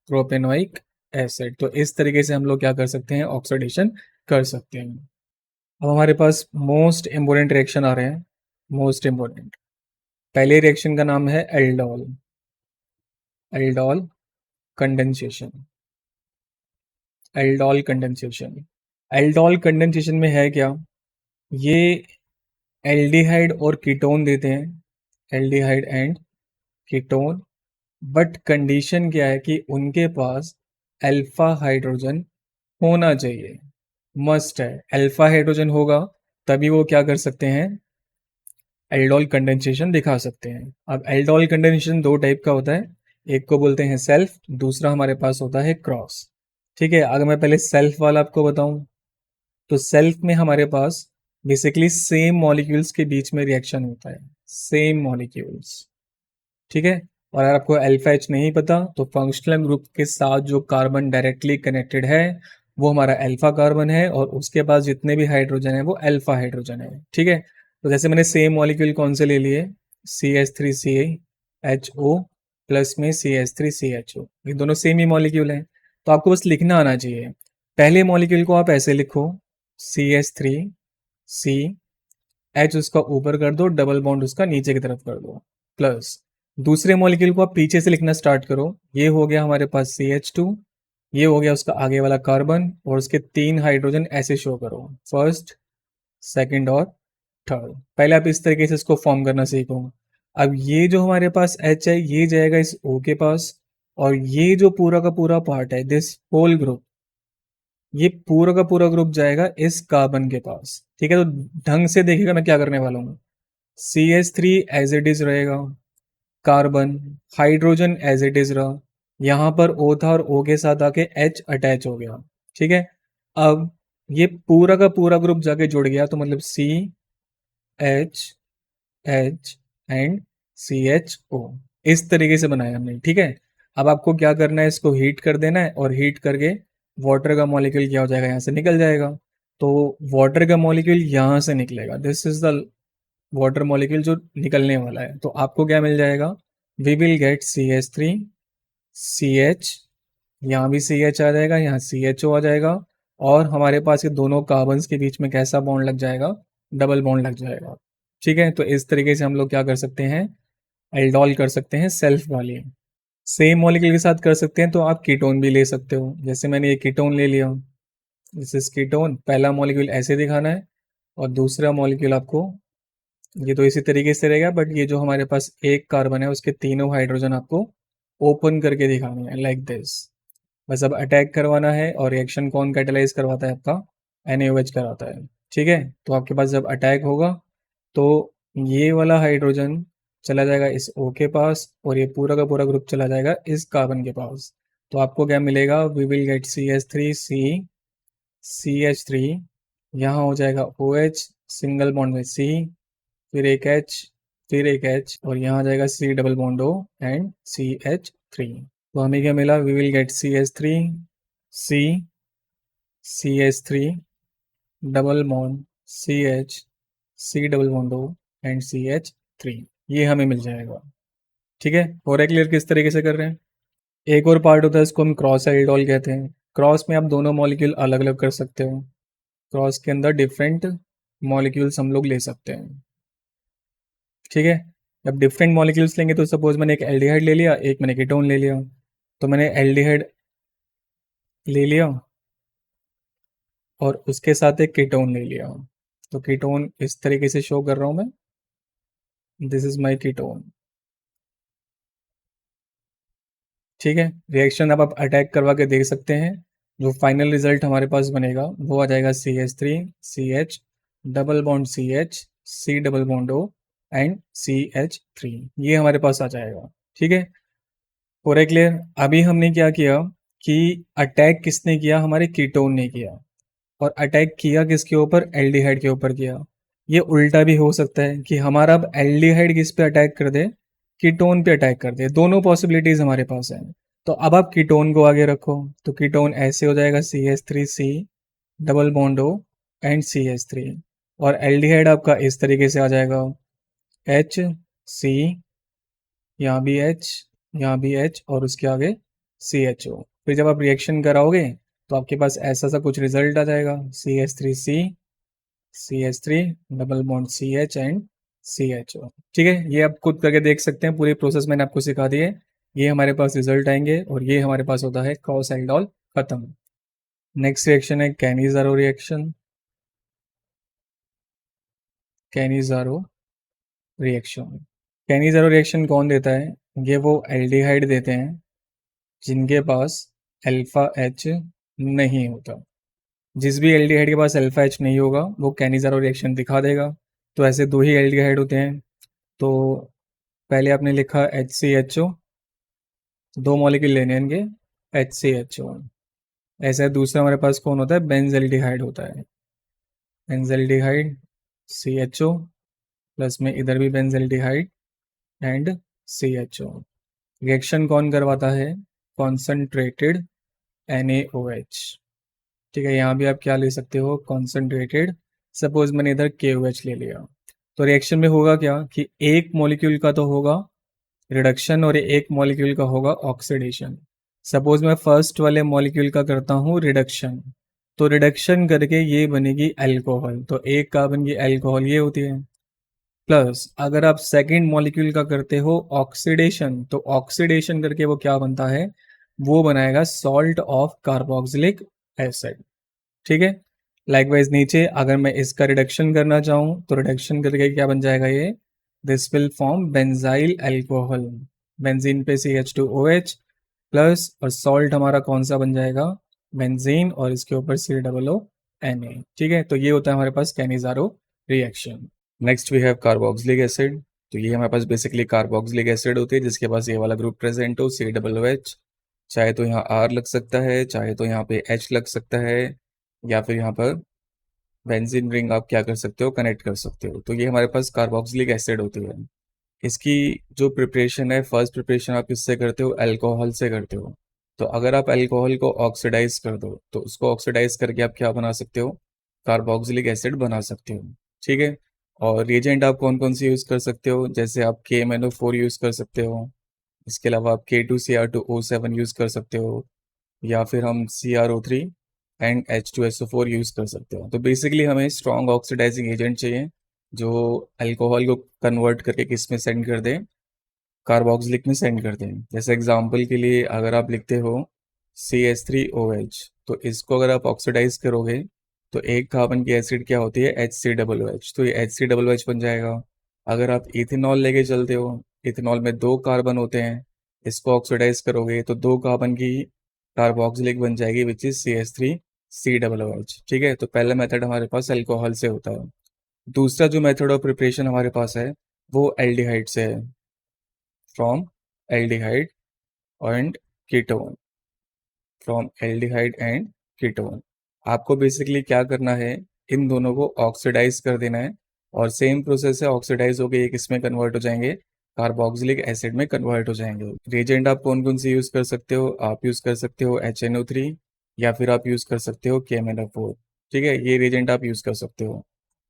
प्रोपेनोइक एसिड। तो इस तरीके से हम लोग क्या कर सकते हैं, ऑक्सीडेशन कर सकते हैं। अब हमारे पास मोस्ट इम्पोर्टेंट रिएक्शन आ रहे हैं, मोस्ट इम्पोर्टेंट। पहले रिएक्शन का नाम है aldol, aldol condensation, aldol condensation. Aldol condensation में है क्या, ये एल्डिहाइड और कीटोन देते हैं, aldehyde and ketone, but condition क्या है कि उनके पास अल्फा हाइड्रोजन होना चाहिए, मस्ट है। अल्फा हाइड्रोजन होगा तभी वो क्या कर सकते हैं, एल्डोल कंडेंसेशन दिखा सकते हैं। अब एल्डोल कंडेंसेशन 2 टाइप का होता है, एक को बोलते हैं सेल्फ, दूसरा हमारे पास होता है क्रॉस। ठीक है, अगर मैं पहले सेल्फ वाला आपको बताऊं, तो सेल्फ में हमारे पास बेसिकली सेम मॉलिक्यूल्स के बीच में रिएक्शन होता है, सेम मॉलिक्यूल्स। ठीक है, और अगर आपको अल्फा एच नहीं पता तो फंक्शनल ग्रुप के साथ जो कार्बन डायरेक्टली कनेक्टेड है वो हमारा अल्फा कार्बन है, और उसके पास जितने भी हाइड्रोजन है वो अल्फा हाइड्रोजन है। ठीक है, तो जैसे मैंने सेम मॉलिक्यूल कौन से ले लिए, CH3CH प्लस में CH3CHO, ये दोनों सेम ही मॉलिक्यूल हैं, तो आपको बस लिखना आना चाहिए। पहले मॉलिक्यूल को आप ऐसे लिखो, CH3C, एच उसका ऊपर कर दो, डबल बॉन्ड उसका नीचे की तरफ कर दो, प्लस दूसरे मॉलिक्यूल को आप पीछे से लिखना स्टार्ट करो। ये हो गया हमारे पास CH2, ये हो गया उसका आगे वाला कार्बन, और उसके 3 हाइड्रोजन ऐसे शो करो, फर्स्ट, सेकंड और थर्ड। पहले आप इस तरीके से इसको फॉर्म करना सीखो। अब ये जो हमारे पास H है ये जाएगा इस O के पास, और ये जो पूरा का पूरा पार्ट है, दिस होल ग्रुप, ये पूरा का पूरा ग्रुप जाएगा इस कार्बन के पास। ठीक है, तो ढंग से देखिएगा मैं क्या करने वाला हूँ। CH3 एज इट इज रहेगा, carbon hydrogen as it is रहा, यहाँ पर O था और O के साथ आके H अटैच हो गया। ठीक है, अब ये पूरा का पूरा ग्रुप जाके जुड़ गया, तो मतलब CH एंड CHO, इस तरीके से बनाया हमने। ठीक है, अब आपको क्या करना है, इसको हीट कर देना है, और हीट करके वाटर का मॉलिक्यूल क्या हो जाएगा, यहाँ से निकल जाएगा। तो वाटर का मॉलिक्यूल यहाँ से निकलेगा, this is the water molecule जो निकलने वाला है। तो आपको क्या मिल जाएगा, वी विल गेट CH3CH, यहाँ भी CH आ जाएगा, यहाँ CHO आ जाएगा, और हमारे पास ये दोनों कार्बन्स के बीच में कैसा बॉन्ड लग जाएगा, डबल बॉन्ड लग जाएगा। ठीक है, तो इस तरीके से हम लोग क्या कर सकते हैं, एल्डोल कर सकते हैं सेल्फ वाली। सेम मॉलिक्यूल के साथ कर सकते हैं तो आप कीटोन भी ले सकते हो, जैसे मैंने ये कीटोन ले लिया, दिस इज कीटोन। पहला मॉलिक्यूल ऐसे दिखाना है, और दूसरा मॉलिक्यूल आपको ये तो इसी तरीके से रहेगा, बट ये जो हमारे पास एक कार्बन है उसके तीनों हाइड्रोजन आपको ओपन करके दिखाने हैं, लाइक दिस। बस अब अटैक करवाना है, और रिएक्शन कौन कैटेलाइज करवाता है, आपका NaOH कराता है। ठीक है, तो आपके पास जब अटैक होगा तो ये वाला हाइड्रोजन चला जाएगा इस O के पास, और ये पूरा का पूरा ग्रुप चला जाएगा इस कार्बन के पास। तो आपको क्या मिलेगा, वी विल गेट CH3 यहाँ हो जाएगा OH, सिंगल बॉन्ड में C, फिर एक H, फिर एक H, और यहाँ आ जाएगा C double bond O and CH3। तो हमें क्या मिला, we will get CH3 double bond C double bond O and CH3, ये हमें मिल जाएगा। ठीक है, हो रहा है क्लियर किस तरीके से कर रहे हैं। एक और पार्ट होता है, इसको हम क्रॉस एल्डोल कहते हैं। क्रॉस में आप दोनों मॉलिक्यूल अलग अलग कर सकते हो, क्रॉस के अंदर डिफरेंट मॉलिक्यूल्स हम लोग ले सकते हैं। ठीक है, जब डिफरेंट मॉलिक्यूल्स लेंगे तो सपोज मैंने एक एल्डिहाइड ले लिया, एक मैंने कीटोन ले लिया, तो मैंने एल्डिहाइड ले लिया और उसके साथ एक कीटोन ले लिया, तो कीटोन इस तरीके से शो कर रहा हूं मैं, दिस इज माय कीटोन। ठीक है, रिएक्शन अब आप अटैक करवा के देख सकते हैं, जो फाइनल रिजल्ट हमारे पास बनेगा वो आ जाएगा CH3CH double bond CH C double bond O and CH3, ये हमारे पास आ जाएगा। ठीक है, पूरा क्लियर। अभी हमने क्या किया कि अटैक किसने किया, हमारे कीटोन ने किया, और अटैक किया किसके ऊपर, एल्डिहाइड के ऊपर किया। ये उल्टा भी हो सकता है कि हमारा अब एल्डिहाइड किस पे अटैक कर दे, कीटोन पे अटैक कर दे। दोनों पॉसिबिलिटीज हमारे पास है। तो अब आप कीटोन को आगे रखो, तो कीटोन ऐसे हो जाएगा CH3C double bond O and CH3, और एल्डिहाइड आपका इस तरीके से आ जाएगा HC, यहाँ भी H, यहाँ भी H, और उसके आगे CHO। फिर जब आप रिएक्शन कराओगे तो आपके पास ऐसा सा कुछ रिजल्ट आ जाएगा, CH3 double bond CH and CHO। ठीक है, ये आप खुद करके देख सकते हैं, पूरी प्रोसेस मैंने आपको सिखा दी है। ये हमारे पास रिजल्ट आएंगे, और ये हमारे पास होता है कॉस एल्डोल खत्म। नेक्स्ट रिएक्शन है Cannizzaro reaction. Cannizzaro reaction, Cannizzaro reaction कौन देता है, ये वो एल्डिहाइड देते हैं जिनके पास अल्फा एच नहीं होता। जिस भी एल्डिहाइड के पास अल्फा एच नहीं होगा वो कैनिजारो रिएक्शन दिखा देगा। तो ऐसे दो ही एल्डिहाइड होते हैं। तो पहले आपने लिखा HCHO, दो मॉलिक्यूल लेने होंगे HCHO। ऐसा दूसरा हमारे पास कौन होता है, बेंजल्डिहाइड होता है, बेंजल्डिहाइड CHO, प्लस में इधर भी बेंजल्डिहाइड एंड CHO। रिएक्शन कौन करवाता है, कॉन्सनट्रेटेड NaOH। ठीक है, यहाँ भी आप क्या ले सकते हो, कॉन्सनट्रेटेड। सपोज मैंने इधर KOH ले लिया, तो रिएक्शन में होगा क्या कि एक मॉलिक्यूल का तो होगा रिडक्शन और एक मॉलिक्यूल का होगा ऑक्सीडेशन। सपोज मैं फर्स्ट वाले मॉलिक्यूल का करता हूँ रिडक्शन, तो रिडक्शन करके ये बनेगी अल्कोहल, तो एक कार्बन की अल्कोहल ये होती है। प्लस अगर आप सेकंड मॉलिक्यूल का करते हो ऑक्सीडेशन, तो ऑक्सीडेशन करके वो क्या बनता है, वो बनाएगा सॉल्ट ऑफ कार्बोक्सिलिक एसिड। ठीक है, लाइकवाइज नीचे अगर मैं इसका रिडक्शन करना चाहूँ तो रिडक्शन करके क्या बन जाएगा, ये this will form benzyl alcohol, benzene पे CH2OH प्लस, और सॉल्ट हमारा कौन सा बन जाएगा, बेंजीन, और इसके ऊपर COO Na। ठीक है, तो ये होता है हमारे पास Cannizzaro reaction. Next we have carboxylic acid. तो ये हमारे पास बेसिकली कार्बोक्सिलिक एसिड होती है जिसके पास ये वाला ग्रुप प्रेजेंट हो, COOH। चाहे तो यहाँ R लग सकता है, चाहे तो यहाँ पे H लग सकता है, या फिर यहाँ पर बेंजीन रिंग आप क्या कर सकते हो, कनेक्ट कर सकते हो। तो ये हमारे पास कार्बोक्सिलिक एसिड होती है। इसकी जो प्रिपरेशन है, फर्स्ट प्रिपरेशन आप किससे करते हो, अल्कोहल से करते हो। तो अगर आप अल्कोहल को ऑक्सीडाइज कर दो तो उसको ऑक्सीडाइज करके आप क्या बना सकते हो, कार्बोक्सिलिक एसिड बना सकते हो। ठीक है, और रिएजेंट आप कौन कौन से यूज़ कर सकते हो, जैसे आप KMnO4 यूज़ कर सकते हो, इसके अलावा आप K2Cr2O7 यूज़ कर सकते हो, या फिर हम CrO3 एंड H2SO4 यूज़ कर सकते हो। तो बेसिकली हमें स्ट्रॉन्ग ऑक्सीडाइजिंग एजेंट चाहिए जो अल्कोहल को कन्वर्ट करके किस में सेंड कर दें, कार्बोक्सिलिक में सेंड कर दें। जैसे एग्जांपल के लिए अगर आप लिखते हो CH3OH, तो इसको अगर आप ऑक्सीडाइज करोगे तो एक कार्बन की एसिड क्या होती है, HCOOH, तो ये HCOOH बन जाएगा। अगर आप इथेनॉल लेके चलते हो, इथेनॉल में दो कार्बन होते हैं, इसको ऑक्सीडाइज करोगे तो दो कार्बन की कार्बोक्सिलिक बन जाएगी विच इज CH3COOH। ठीक है, तो पहला मेथड हमारे पास अल्कोहल से होता है। दूसरा जो मेथड ऑफ प्रिपरेशन हमारे पास है वो एल्डिहाइड से है, from aldehyde and ketone, from aldehyde and ketone. आपको बेसिकली क्या करना है, इन दोनों को ऑक्सीडाइज कर देना है, और सेम प्रोसेस है, ऑक्सीडाइज होकर ये किस में कन्वर्ट हो जाएंगे, कार्बोक्सिलिक एसिड में कन्वर्ट हो जाएंगे। रिएजेंट आप कौन कौन से यूज कर सकते हो, आप यूज कर सकते हो HNO3, या फिर आप यूज कर सकते हो KMnO4। ठीक है, ये रिएजेंट आप यूज कर सकते हो।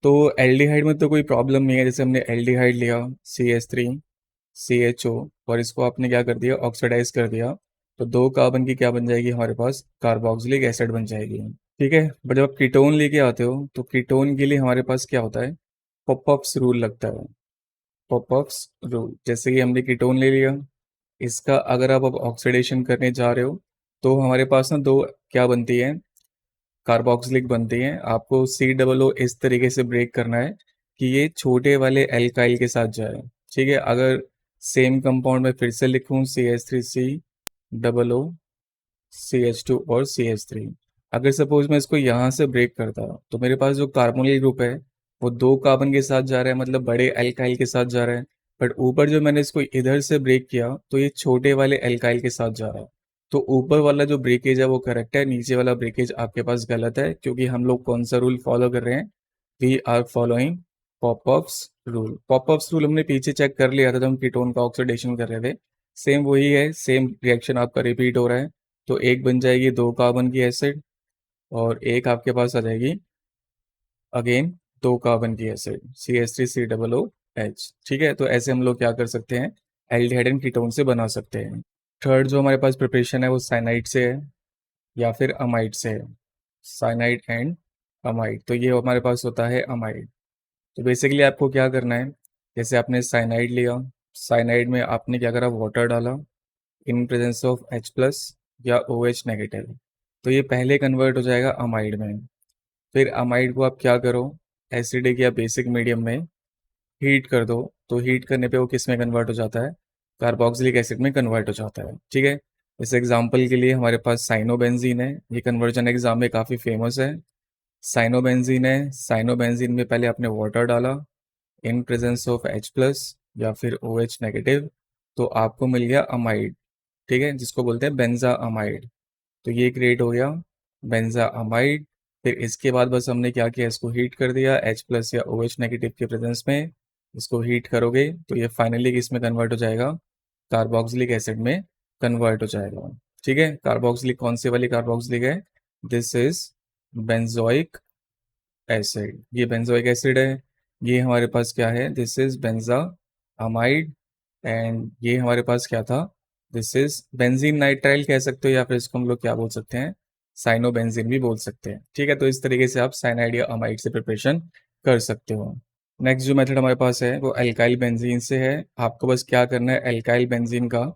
तो एल्डिहाइड में तो कोई प्रॉब्लम नहीं है, जैसे हमने एल्डिहाइड लिया CH3CHO, और इसको आपने क्या कर दिया, ऑक्सीडाइज कर दिया, तो दो कार्बन की क्या बन जाएगी हमारे पास, कार्बोक्सिलिक एसिड बन जाएगी। ठीक है, बट जब आप कीटोन लेके आते हो तो कीटोन के लिए हमारे पास क्या होता है, पॉपअप्स रूल लगता है। पॉपअप्स रूल, जैसे कि हमने कीटोन ले लिया, इसका अगर आप अब ऑक्सीडेशन करने जा रहे हो तो हमारे पास ना दो क्या बनती है, कार्बोक्सिलिक बनती हैं। आपको COO इस तरीके से ब्रेक करना है कि ये छोटे वाले एल्काइल के साथ जाए। ठीक है, अगर सेम कंपाउंड में फिर से लिखूं CH3COO CH2 और CH3, अगर सपोज मैं इसको यहाँ से ब्रेक करता तो मेरे पास जो कार्बोनिल ग्रुप है वो 2 कार्बन के साथ जा रहा है, मतलब बड़े एल्काइल के साथ जा रहा है। बट ऊपर जो मैंने इसको इधर से ब्रेक किया तो ये छोटे वाले एल्काइल के साथ जा रहा है। तो ऊपर वाला जो ब्रेकेज है वो करेक्ट है, नीचे वाला ब्रेकेज आपके पास गलत है, क्योंकि हम लोग कौन सा रूल फॉलो कर रहे हैं? We are following Popoff's rule. Popoff's rule हमने पीछे चेक कर लिया था जब हम कीटोन का ऑक्सीडेशन कर रहे थे। सेम वही है, सेम रिएक्शन आपका रिपीट हो रहा है। तो एक बन जाएगी 2 कार्बन की एसिड, और एक आपके पास आ जाएगी अगेन 2 कार्बन की एसिड, CH3COOH। ठीक है, तो ऐसे हम लोग क्या कर सकते हैं? एल्डिहाइड एंड कीटोन से बना सकते हैं। थर्ड जो हमारे पास प्रिपरेशन है वो साइनाइड से है या फिर अमाइड से है। साइनाइड एंड अमाइड, तो ये हमारे पास होता है अमाइड। तो बेसिकली आपको क्या करना है? जैसे आपने साइनाइड लिया, साइनाइड में आपने क्या करा? वाटर डाला इन प्रेजेंस ऑफ H+ या OH नेगेटिव। तो ये पहले कन्वर्ट हो जाएगा अमाइड में। फिर अमाइड को आप क्या करो? एसिडिक या बेसिक मीडियम में हीट कर दो। तो हीट करने पे वो किस में कन्वर्ट हो जाता है? कार्बोक्सिलिक एसिड में कन्वर्ट हो जाता है। ठीक है, इस एग्जांपल के लिए हमारे पास साइनोबेंजीन है, ये कन्वर्जन एग्जाम में काफ़ी फेमस है। साइनोबेंजीन है, साइनोबेंजीन में पहले आपने वाटर डाला इन प्रेजेंस ऑफ H+ या फिर OH नेगेटिव, तो आपको मिल गया अमाइड। ठीक है, जिसको बोलते हैं बेंजा अमाइड। तो ये क्रिएट हो गया बेंजा अमाइड। फिर इसके बाद बस हमने क्या किया? इसको हीट कर दिया H+ या OH नेगेटिव के प्रेजेंस में। इसको हीट करोगे तो ये फाइनली किस में कन्वर्ट हो जाएगा? कार्बोक्सिलिक एसिड में कन्वर्ट हो जाएगा। ठीक है, कार्बोक्सिलिक कौन सी वाली कार्बोक्सिलिक है? दिस इज बेंजोइक एसिड, ये बेंजोइक एसिड है। ये हमारे पास क्या है? This is benzamide. And ये हमारे पास क्या था? दिस इज बेंजीन नाइट्राइल कह सकते हो, या फिर इसको हम लोग क्या बोल सकते हैं? साइनोबेंजीन भी बोल सकते हैं। ठीक है, तो इस तरीके से आप साइनाइड या अमाइड से प्रिपरेशन कर सकते हो। नेक्स्ट जो मेथड हमारे पास है वो अल्काइल बेंजीन से है। आपको बस क्या करना है? अल्काइल बेंजीन का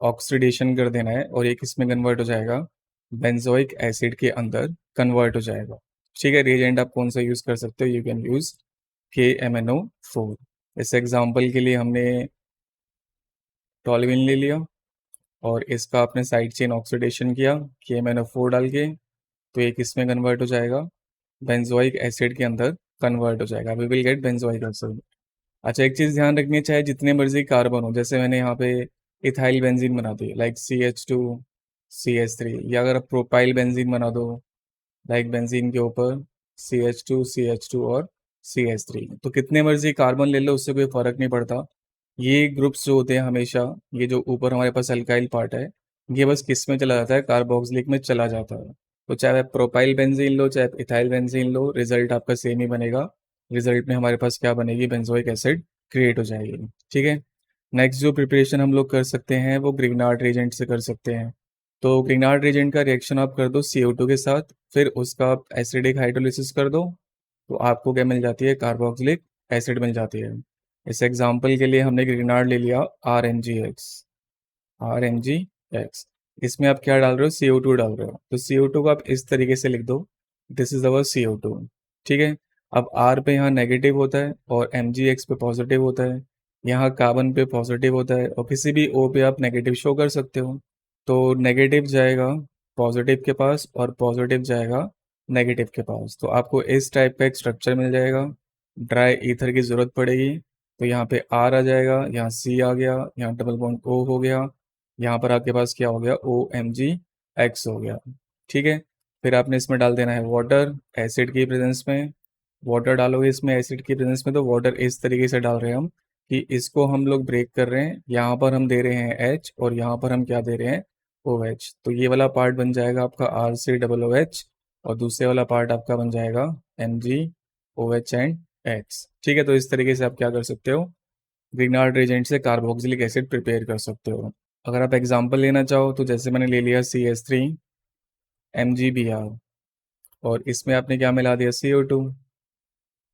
ऑक्सीडेशन कर देना है और ये किस में कन्वर्ट हो जाएगा? बेंजोइक एसिड के अंदर कन्वर्ट हो जाएगा। ठीक है, रिएजेंट आप कौन सा यूज कर सकते हो? You can use KMnO4। इस एग्जांपल के लिए हमने टॉल्यूइन ले लिया और इसका आपने साइड चेन ऑक्सीडेशन किया KMnO4 डाल के, तो ये किस में कन्वर्ट हो जाएगा? बेंजोइक एसिड के अंदर कन्वर्ट हो जाएगा। We will get benzoic acid. अच्छा, एक चीज़ ध्यान रखनी चाहिए, जितने मर्जी कार्बन हो, जैसे मैंने यहाँ पे इथाइल बेंजीन बना दी लाइक CH2CH3, या अगर आप प्रोपाइल बेंजीन बना दो लाइक बेंजीन के ऊपर CH2CH2 और CH3, तो कितने मर्जी कार्बन ले लो उससे कोई फर्क नहीं पड़ता। ये ग्रुप्स जो होते हैं हमेशा, ये जो ऊपर हमारे पास अल्काइल पार्ट है, ये बस किस में चला जाता है? कार्बोक्सिलिक में चला जाता है। तो चाहे आप प्रोपाइल बेंजीन लो चाहे आप इथाइल बेंजीन लो, रिजल्ट आपका सेम ही बनेगा। रिजल्ट में हमारे पास क्या बनेगी? बेंजोइक एसिड क्रिएट हो जाएगी। ठीक है, नेक्स्ट जो प्रिपरेशन हम लोग कर सकते हैं वो ग्रिग्नार्ड रिएजेंट से कर सकते हैं। तो ग्रिग्नार्ड रिएजेंट का रिएक्शन आप कर दो CO2 के साथ, फिर उसका आप एसिडिक हाइड्रोलिसिस कर दो, तो आपको क्या मिल जाती है? कार्बोक्सिलिक एसिड मिल जाती है। इस एग्जाम्पल के लिए हमने ग्रिग्नार्ड ले लिया RNGX। इसमें आप क्या डाल रहे हो? CO2 डाल रहे हो, तो CO2 को आप इस तरीके से लिख दो, दिस इज अवर CO2। ठीक है, अब R पे यहाँ नेगेटिव होता है और MgX पे पॉजिटिव होता है, यहाँ कार्बन पे पॉजिटिव होता है, और किसी भी O पे आप नेगेटिव शो कर सकते हो। तो नेगेटिव जाएगा पॉजिटिव के पास और पॉजिटिव जाएगा नेगेटिव के पास, तो आपको इस टाइप का एक स्ट्रक्चर मिल जाएगा। ड्राई ईथर की ज़रूरत पड़ेगी, तो यहाँ पे R आ जाएगा, यहाँ C आ गया, यहाँ डबल बॉन्ड O हो गया, यहाँ पर आपके पास क्या हो गया? OMgX हो गया। ठीक है, फिर आपने इसमें डाल देना है वाटर एसिड की प्रेजेंस में। वाटर डालोगे इसमें एसिड की प्रेजेंस में, तो वाटर इस तरीके से डाल रहे हैं हम कि इसको हम लोग ब्रेक कर रहे हैं। यहाँ पर हम दे रहे हैं H और यहाँ पर हम क्या दे रहे हैं? OH। तो ये वाला पार्ट बन जाएगा आपका RCOOH, और दूसरे वाला पार्ट आपका बन जाएगा MgOH एंड X। ठीक है, तो इस तरीके से आप क्या कर सकते हो? ग्रिग्नार्ड रिएजेंट से कार्बोक्सिलिक एसिड प्रिपेयर कर सकते हो। अगर आप एग्जांपल लेना चाहो तो जैसे मैंने ले लिया CH3MgBr, और इसमें आपने क्या मिला दिया? CO2।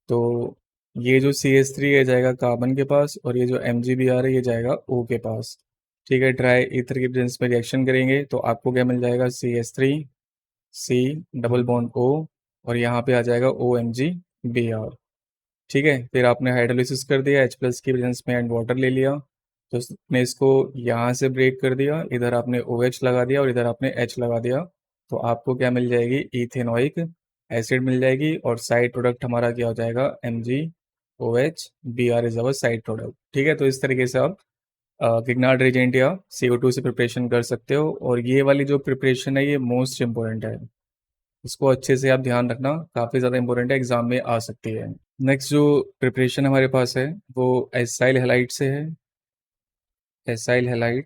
तो ये जो CH3 है जाएगा कार्बन के पास, और ये जो MgBr है ये जाएगा O के पास। ठीक है, ड्राई ईथर की प्रेजेंस में रिएक्शन करेंगे तो आपको क्या मिल जाएगा? CH3C डबल बॉन्ड O, और यहाँ पे आ जाएगा OMgBr। ठीक है, फिर आपने हाइड्रोलिसिस कर दिया H+ की प्रेजेंस में एंड वाटर ले लिया, तो उसने इसको यहाँ से ब्रेक कर दिया, इधर आपने OH लगा दिया और इधर आपने H लगा दिया, तो आपको क्या मिल जाएगी? इथेनॉइक एसिड मिल जाएगी और साइड प्रोडक्ट हमारा क्या हो जाएगा, MgOH, Br is our side product. ठीक है, तो इस तरीके से आप गिग्नार्ड रिएजेंट या CO2 से प्रिपरेशन कर सकते हो। और ये वाली जो प्रिपरेशन है ये मोस्ट इंपॉर्टेंट है, इसको अच्छे से आप ध्यान रखना, काफ़ी ज़्यादा इंपॉर्टेंट है, एग्जाम में आ सकती है। नेक्स्ट जो प्रिपरेशन हमारे पास है वो एसाइल हैलाइड से है। एसाइल हैलाइड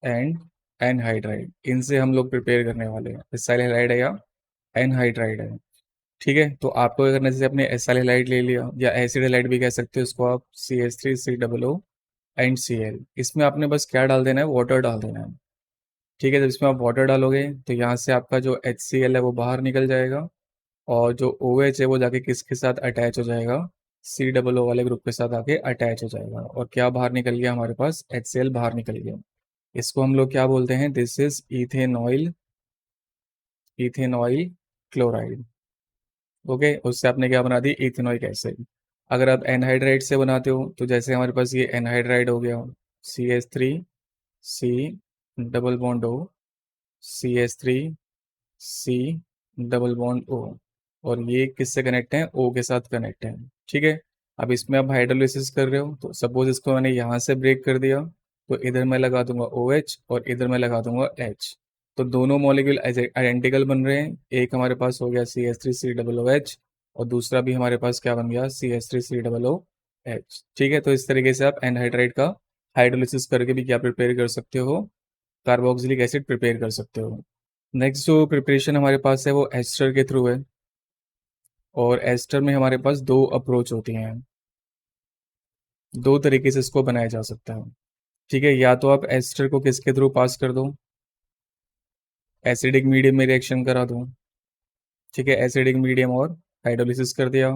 एंड एनहाइड्राइड, इनसे हम लोग प्रिपेयर करने वाले हैं। एसाइल हैलाइड है या एनहाइड्राइड है। ठीक है, तो आपको क्या करना है, जैसे आपने एसाइल हैलाइड ले लिया या एसिड हैलाइड भी कह सकते हो इसको आप, CH3COO एंड Cl, इसमें आपने बस क्या डाल देना है, वाटर डाल देना है। ठीक है, जब इसमें आप वाटर डालोगे तो यहाँ से आपका जो HCl है वो बाहर निकल जाएगा, और जो OH है वो जाके किसके साथ अटैच हो जाएगा, COO वाले ग्रुप के साथ आके अटैच हो जाएगा। और क्या बाहर निकल गया हमारे पास, HCl बाहर निकल गया। इसको हम लोग क्या बोलते हैं, this is ethanoyl, ethanoyl chloride. Okay, उससे आपने क्या बना दी, इथेनॉइक एसिड। अगर आप एनहाइड्राइड से बनाते हो तो जैसे हमारे पास ये एनहाइड्राइड हो गया, CH3C double bond O, CH3C double bond O, और ये किससे कनेक्ट है, O के साथ कनेक्ट है। ठीक है, अब इसमें आप हाइड्रोलिसिस कर रहे हो, तो सपोज इसको मैंने यहाँ से ब्रेक कर दिया, तो इधर मैं लगा दूंगा OH और इधर मैं लगा दूंगा H। तो दोनों मॉलिक्यूल आइडेंटिकल बन रहे हैं, एक हमारे पास हो गया CH3C OOH, और दूसरा भी हमारे पास क्या बन गया, CH3COOH। ठीक है, तो इस तरीके से आप एनहाइड्राइड का हाइड्रोलिसिस करके भी क्या प्रिपेयर कर सकते हो, कार्बोक्सिलिक एसिड प्रिपेयर कर सकते हो। नेक्स्ट जो प्रिपरेशन हमारे पास है वो एस्टर के थ्रू है, और एस्टर में हमारे पास दो अप्रोच होती हैं, दो तरीके से इसको बनाया जा सकता है। ठीक है, या तो आप एस्टर को किसके थ्रू पास कर दो, एसिडिक मीडियम में रिएक्शन करा दो। ठीक है, एसिडिक मीडियम और हाइड्रोलिसिस कर दिया,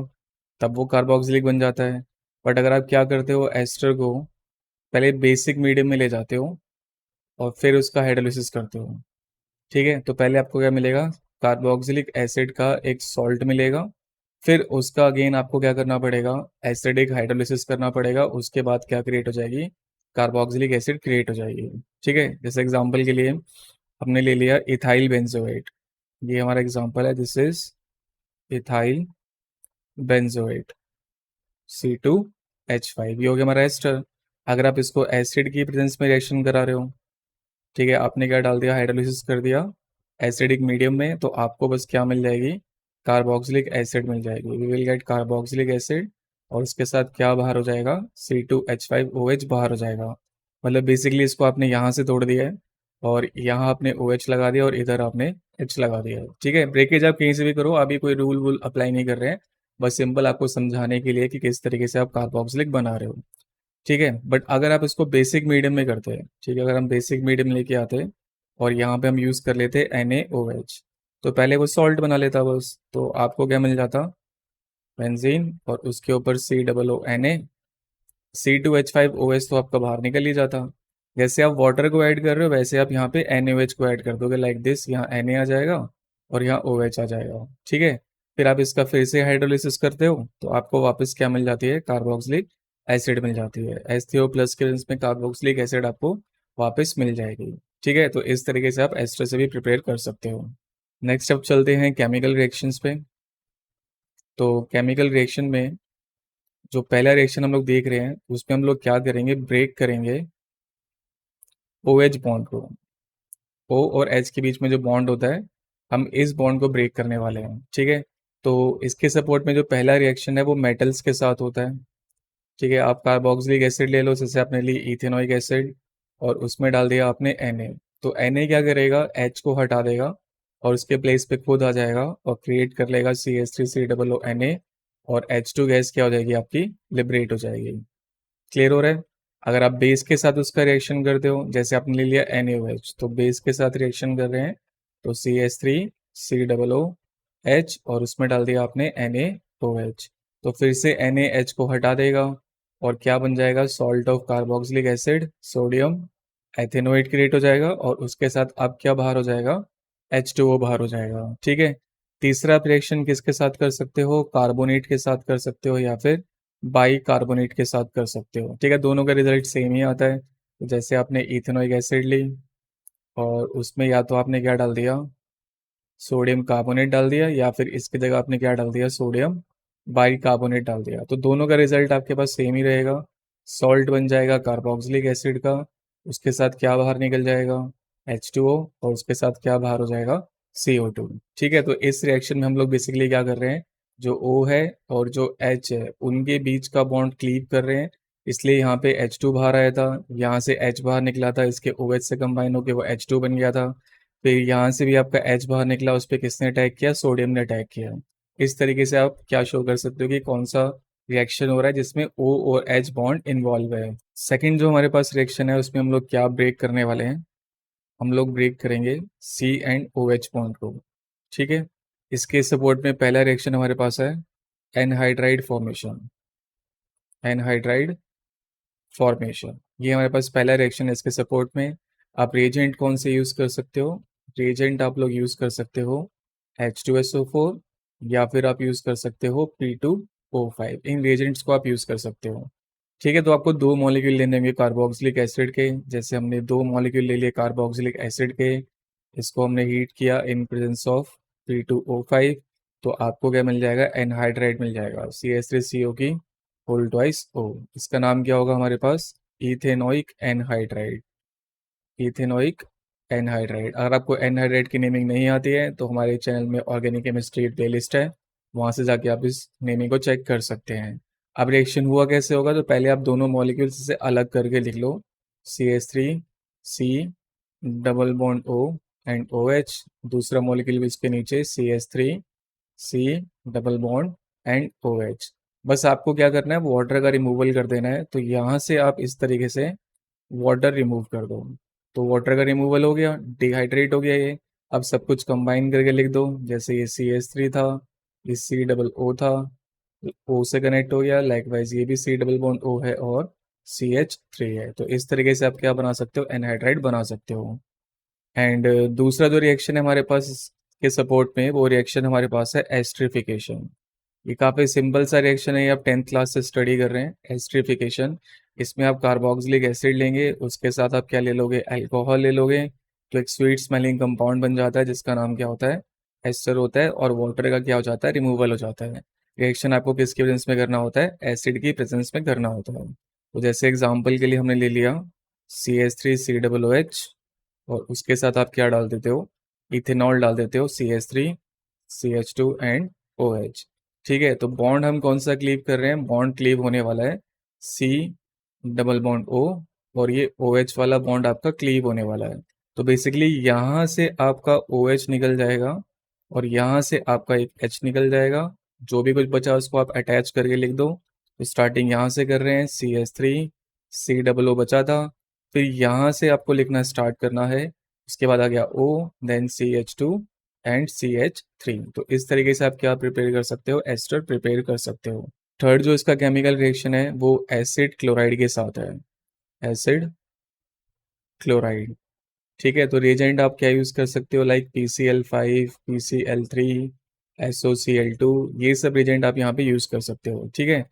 तब वो कार्बोक्सिलिक बन जाता है। बट अगर आप क्या करते हो, एस्टर को पहले बेसिक मीडियम में ले जाते हो और फिर उसका हाइड्रोलिसिस करते हो। ठीक है, तो पहले आपको क्या मिलेगा, कार्बोक्सिलिक एसिड का एक सॉल्ट मिलेगा, फिर उसका अगेन आपको क्या करना पड़ेगा, एसिडिक हाइड्रोलिसिस करना पड़ेगा, उसके बाद क्या क्रिएट हो जाएगी, कार्बोक्सिलिक एसिड क्रिएट हो जाएगी। ठीक है, जैसे एग्जांपल के लिए हमने ले लिया इथाइल बेंजोएट, ये हमारा एग्जांपल है, this is ethyl benzoate, C2H5, ये हो गया हमारा एस्टर। अगर आप इसको एसिड की प्रेजेंस में रिएक्शन करा रहे हो, ठीक है, आपने क्या डाल दिया, हाइड्रोलिसिस कर दिया एसिडिक मीडियम में, तो आपको बस क्या मिल जाएगी, कार्बोक्सिलिक एसिड मिल जाएगी, we will get carboxylic acid, और उसके साथ क्या बाहर हो जाएगा, C2H5OH बाहर हो जाएगा। मतलब बेसिकली इसको आपने यहाँ से तोड़ दिया है, और यहाँ आपने OH लगा दिया और इधर आपने H लगा दिया है। ठीक है, ब्रेकेज आप कहीं से भी करो, अभी कोई रूल वूल अप्लाई नहीं कर रहे हैं, बस सिंपल आपको समझाने के लिए कि किस तरीके से आप कार्बोक्सिलिक बना रहे हो। ठीक है, बट अगर आप इसको बेसिक मीडियम में करते हैं, ठीक है, अगर हम बेसिक मीडियम लेके आते और यहाँ पे हम यूज़ कर लेते NaOH, तो पहले वो सॉल्ट बना लेता बस, तो आपको क्या मिल जाता, बेंजीन, और उसके ऊपर COO Na, C2H5OH तो आपका बाहर निकल ही जाता। जैसे आप वाटर को ऐड कर रहे हो वैसे आप यहाँ पे NaOH को ऐड कर दोगे, लाइक दिस, यहाँ Na आ जाएगा और यहाँ OH आ जाएगा। ठीक है, फिर आप इसका फिर से हाइड्रोलिसिस करते हो तो आपको वापस क्या मिल जाती है, कार्बोक्सिलिक एसिड मिल जाती है, H3O+ के में कार्बोक्सिलिक एसिड आपको वापस मिल जाएगी। ठीक है, तो इस तरीके से आप एस्टर से भी प्रिपेयर कर सकते हो। नेक्स्ट अब चलते हैं केमिकल रिएक्शंस पे। तो केमिकल रिएक्शन में जो पहला रिएक्शन हम लोग देख रहे हैं उसमें हम लोग क्या करेंगे, ब्रेक करेंगे OH बॉन्ड को। O और H के बीच में जो बॉन्ड होता है, हम इस बॉन्ड को ब्रेक करने वाले हैं। ठीक है, तो इसके सपोर्ट में जो पहला रिएक्शन है वो मेटल्स के साथ होता है। ठीक है, आप कार्बोक्सिलिक एसिड ले लो, जैसे आपने ली इथेनॉइक एसिड, और उसमें डाल दिया आपने Na, तो Na क्या करेगा, H को हटा देगा और उसके प्लेस पे खुद आ जाएगा और क्रिएट कर लेगा CH3COONA, और H2 गैस क्या हो जाएगी आपकी, लिबरेट हो जाएगी। क्लियर हो रहा है। अगर आप बेस के साथ उसका रिएक्शन करते हो, जैसे आपने ले लिया NaOH, तो बेस के साथ रिएक्शन कर रहे हैं, तो CH3COOH, और उसमें डाल दिया आपने NaOH, तो फिर से NaH को हटा देगा और क्या बन जाएगा, salt of carboxylic acid, sodium ethanoate create हो जाएगा, और उसके साथ अब क्या बाहर हो जाएगा, H2O बाहर हो जाएगा। ठीक है, तीसरा आप रिएक्शन किसके साथ कर सकते हो, कार्बोनेट के साथ कर सकते हो या फिर बाई कार्बोनेट के साथ कर सकते हो। ठीक है, दोनों का रिजल्ट सेम ही आता है। तो जैसे आपने इथेनोइक एसिड ली और उसमें या तो आपने क्या डाल दिया, सोडियम कार्बोनेट डाल दिया, या फिर इसकी जगह आपने क्या डाल दिया, सोडियम बाइकार्बोनेट डाल दिया, तो दोनों का रिजल्ट आपके पास सेम ही रहेगा। सॉल्ट बन जाएगा कार्बोक्सिलिक एसिड का, उसके साथ क्या बाहर निकल जाएगा, H2O, और उसके साथ क्या बाहर हो जाएगा, CO2। ठीक है, तो इस रिएक्शन में हम लोग बेसिकली क्या कर रहे हैं, जो O है और जो H है उनके बीच का बॉन्ड क्लीव कर रहे हैं, इसलिए यहाँ पे H2 बाहर आया था, यहाँ से H बाहर निकला था, इसके OH से कंबाइन होकर वो H2 बन गया था। फिर यहाँ से भी आपका H बाहर निकला, उस पर किसने अटैक किया, सोडियम ने अटैक किया। इस तरीके से आप क्या शो कर सकते हो कि कौन सा रिएक्शन हो रहा है जिसमें O और H बॉन्ड इन्वॉल्व है। सेकंड जो हमारे पास रिएक्शन है उसमें हम लोग क्या ब्रेक करने वाले हैं, हम लोग ब्रेक करेंगे C एंड OH बॉन्ड को। ठीक है, इसके सपोर्ट में पहला रिएक्शन हमारे पास है एनहाइड्राइड फॉर्मेशन। एनहाइड्राइड फॉर्मेशन, ये हमारे पास पहला रिएक्शन है। इसके सपोर्ट में आप रिएजेंट कौन से यूज़ कर सकते हो, रिएजेंट आप लोग यूज़ कर सकते हो H2SO4, या फिर आप यूज़ कर सकते हो P2O5। इन रिएजेंट्स को आप यूज़ कर सकते हो। ठीक है, तो आपको दो मॉलिक्यूल लेने होंगे कार्बोक्सिलिक एसिड के। जैसे हमने दो मॉलिक्यूल ले लिए कार्बोक्सिलिक एसिड के, इसको हमने हीट किया इन प्रेजेंस ऑफ P2O5, तो आपको क्या मिल जाएगा, एनहाइड्राइड मिल जाएगा, CH3CO की होल ट्वाइस O। इसका नाम क्या होगा हमारे पास, इथेनोइक एनहाइड्राइड। Ethanoic anhydride. अगर आपको एनहाइड्राइड की नेमिंग नहीं आती है तो हमारे चैनल में ऑर्गेनिक केमिस्ट्री प्लेलिस्ट है, वहाँ से जाके आप इस नेमिंग को चेक कर सकते हैं। अब रिएक्शन हुआ कैसे होगा, तो पहले आप दोनों मॉलिक्यूल्स से अलग करके लिख लो, CH3C double bond O and OH। दूसरा मॉलिक्यूल भी इसके नीचे CH3C double bond and OH। बस आपको क्या करना है, वाटर का रिमूवल कर देना है। तो यहाँ से आप इस तरीके से वाटर रिमूव कर दो, तो वाटर का रिमूवल हो गया, डिहाइड्रेट हो गया ये। अब सब कुछ कंबाइन करके लिख दो, जैसे ये CH3 था, ये C डबल O था, O से कनेक्ट हो गया, लाइकवाइज ये भी C डबल बॉन्ड O है और CH3 है। तो इस तरीके से आप क्या बना सकते हो, एनहाइड्राइड बना सकते हो। एंड दूसरा जो रिएक्शन है हमारे पास के सपोर्ट में, वो रिएक्शन हमारे पास है एस्ट्रिफिकेशन। ये काफ़ी सिंपल सा रिएक्शन है, ये आप 10th क्लास से स्टडी कर रहे हैं, एस्ट्रिफिकेशन। इसमें आप कार्बोक्सिलिक एसिड लेंगे, उसके साथ आप क्या ले लोगे, अल्कोहल ले लोगे, तो एक स्वीट स्मेलिंग कंपाउंड बन जाता है जिसका नाम क्या होता है, एस्टर होता है, और वाटर का क्या हो जाता है, रिमूवल हो जाता है। रिएक्शन आपको किसकी प्रेजेंस में करना होता है, एसिड की प्रेजेंस में करना होता है। तो जैसे एग्जाम्पल के लिए हमने ले लिया CH3COOH, और उसके साथ आप क्या डाल देते हो, इथेनॉल डाल देते हो, CH3CH2 एंड OH। ठीक है, तो बॉन्ड हम कौन सा क्लीव कर रहे हैं, बॉन्ड क्लीव होने वाला है C डबल बॉन्ड O, और ये OH वाला बॉन्ड आपका क्लीव होने वाला है। तो बेसिकली यहाँ से आपका OH निकल जाएगा और यहाँ से आपका एक H निकल जाएगा। जो भी कुछ बचा उसको आप अटैच करके लिख दो। तो स्टार्टिंग यहाँ से कर रहे हैं, CH3C डबल O बचा था, फिर यहाँ से आपको लिखना स्टार्ट करना है, उसके बाद आ गया O, then CH2 and CH3। तो इस तरीके से आप क्या प्रिपेयर कर सकते हो, एस्टर प्रिपेयर कर सकते हो। थर्ड जो इसका केमिकल रिएक्शन है वो एसिड क्लोराइड के साथ है, एसिड क्लोराइड। ठीक है, तो रिएजेंट आप क्या यूज़ कर सकते हो, लाइक PCl5, PCl3, SOCl2, ये सब रिएजेंट आप यहाँ पे यूज़ कर सकते हो। ठीक है,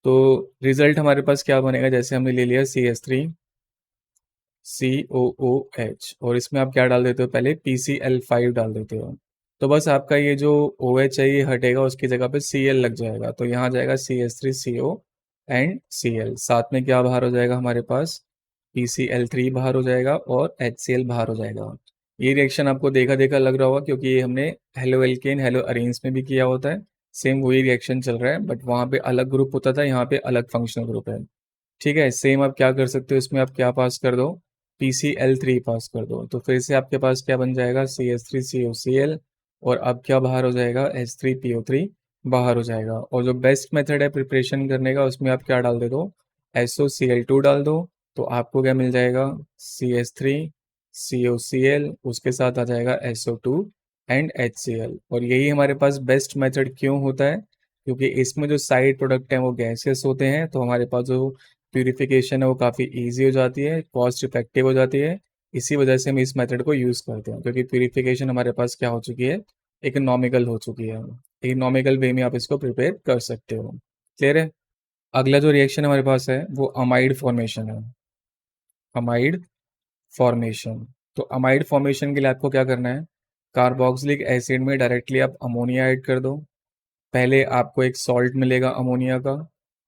तो रिजल्ट हमारे पास क्या बनेगा, जैसे हमने ले लिया CH3COOH, और इसमें आप क्या डाल देते हो, पहले PCl5 डाल देते हो। तो बस आपका ये जो OH है ये हटेगा, उसकी जगह पे Cl लग जाएगा, तो यहाँ जाएगा CH3CO एंड Cl। साथ में क्या बाहर हो जाएगा हमारे पास, PCl3 बाहर हो जाएगा और HCl बाहर हो जाएगा। ये रिएक्शन आपको देखा देखा लग रहा होगा, क्योंकि ये हमने हेलो एल्केन हेलो अरेन्स में भी किया होता है। सेम वही रिएक्शन चल रहा है, बट वहाँ पे अलग ग्रुप होता था, यहाँ पे अलग फंक्शनल ग्रुप है। ठीक है, सेम आप क्या कर सकते हो, इसमें आप क्या पास कर दो, PCl3 पास कर दो, तो फिर से आपके पास क्या बन जाएगा, CH3COCl, और अब क्या बाहर हो जाएगा, H3PO3 बाहर हो जाएगा। और जो बेस्ट मेथड है प्रिपरेशन करने का, उसमें आप क्या डाल दे दो, SOCl2 डाल दो, तो आपको क्या मिल जाएगा, CH3COCl, उसके साथ आ जाएगा SO2 एंड HCl। और यही हमारे पास बेस्ट मेथड क्यों होता है, क्योंकि इसमें जो साइड प्रोडक्ट हैं वो गैसेस होते हैं, तो हमारे पास जो प्यूरिफिकेशन है वो काफ़ी इजी हो जाती है, कॉस्ट इफेक्टिव हो जाती है। इसी वजह से हम इस मेथड को यूज़ करते हैं, क्योंकि प्यूरिफिकेशन हमारे पास क्या हो चुकी है, इकोनॉमिकल हो चुकी है। इकोनॉमिकल वे में आप इसको प्रिपेयर कर सकते हो। क्लियर है। अगला जो रिएक्शन हमारे पास है वो अमाइड फॉर्मेशन है, अमाइड फॉर्मेशन। तो अमाइड फॉर्मेशन के लिए आपको क्या करना है, कार्बोक्सिलिक एसिड में डायरेक्टली आप अमोनिया ऐड कर दो, पहले आपको एक सॉल्ट मिलेगा अमोनिया का,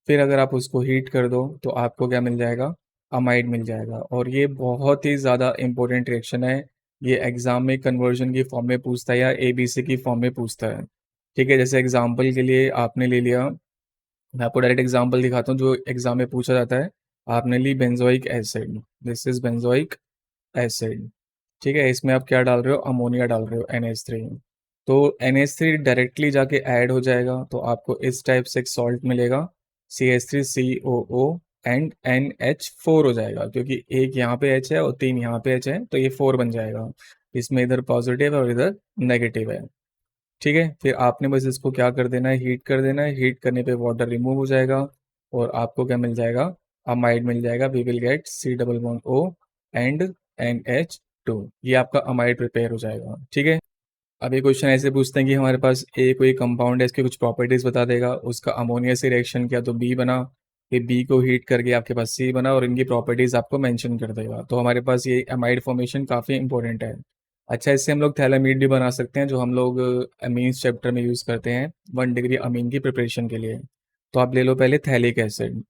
फिर अगर आप उसको हीट कर दो तो आपको क्या मिल जाएगा, अमाइड मिल जाएगा। और ये बहुत ही ज़्यादा इंपॉर्टेंट रिएक्शन है, ये एग्जाम में कन्वर्जन की फॉर्म में पूछता है या एबीसी की फॉर्म में पूछता है। ठीक है, जैसे एग्जाम्पल के लिए आपने ले लिया, मैं आपको डायरेक्ट एग्जाम्पल दिखाता हूँ जो एग्जाम में पूछा जाता है। आपने ली benzoic acid, this is benzoic acid. ठीक है, इसमें आप क्या डाल रहे हो, अमोनिया डाल रहे हो NH3। तो NH3 डायरेक्टली जाके ऐड हो जाएगा तो आपको इस टाइप से एक सॉल्ट मिलेगा, CH3COO एंड NH4 हो जाएगा, क्योंकि एक यहाँ पे H है और 3 यहाँ पे H है तो ये 4 बन जाएगा। इसमें इधर पॉजिटिव है और इधर नेगेटिव है। ठीक है, फिर आपने बस इसको क्या कर देना है, हीट कर देना है। हीट करने पे वाटर रिमूव हो जाएगा और आपको क्या मिल जाएगा, अमाइड मिल जाएगा। We will get C+O and NH2। ये आपका अमाइड प्रिपेयर हो जाएगा। ठीक है, अब ये क्वेश्चन ऐसे पूछते हैं कि हमारे पास ए कोई कंपाउंड है, इसकी कुछ प्रॉपर्टीज बता देगा, उसका अमोनिया से रिएक्शन किया तो बी बना, फिर बी को हीट करके आपके पास सी बना और इनकी प्रॉपर्टीज आपको मेंशन कर देगा। तो हमारे पास ये अमाइड फॉर्मेशन काफ़ी इंपॉर्टेंट है। अच्छा, इससे हम लोग थैलामीड भी बना सकते हैं जो हम लोग अमीन्स चैप्टर में यूज़ करते हैं 1 डिग्री अमीन की प्रिपरेशन के लिए। तो आप ले लो पहले थैलिक एसिड।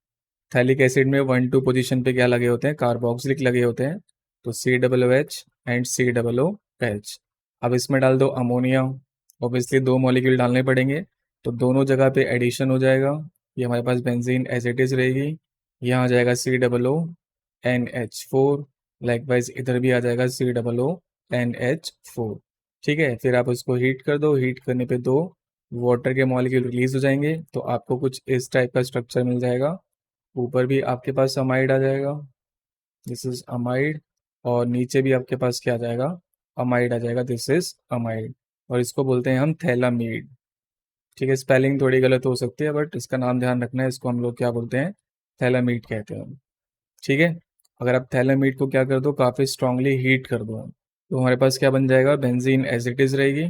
थैलिक एसिड में 1 2 पोजीशन पे क्या लगे होते हैं, कार्बोक्सिलिक लगे होते हैं, तो COOH एंड COOH। अब इसमें डाल दो अमोनिया, ऑब्वियसली 2 मॉलिक्यूल डालने पड़ेंगे तो दोनों जगह पे एडिशन हो जाएगा। ये हमारे पास बेंजीन एज इट इज रहेगी, यहाँ आ जाएगा COONH4, लाइकवाइज इधर भी आ जाएगा COONH4। ठीक है, फिर आप उसको हीट कर दो, हीट करने पे 2 वाटर के मॉलिक्यूल रिलीज हो जाएंगे तो आपको कुछ इस टाइप का स्ट्रक्चर मिल जाएगा। ऊपर भी आपके पास अमाइड आ जाएगा, दिस इज अमाइड, और नीचे भी आपके पास क्या आ जाएगा, अमाइड आ जाएगा, दिस इज अमाइड। और इसको बोलते हैं हम थैलामीड। ठीक है, स्पेलिंग थोड़ी गलत हो सकती है बट इसका नाम ध्यान रखना है, इसको हम लोग क्या बोलते हैं, थैलामीड कहते हैं। ठीक है, अगर आप थैलामीड को क्या कर दो, काफ़ी स्ट्रांगली हीट कर दो तो हमारे पास क्या बन जाएगा, बेंजीन एज इट इज रहेगी।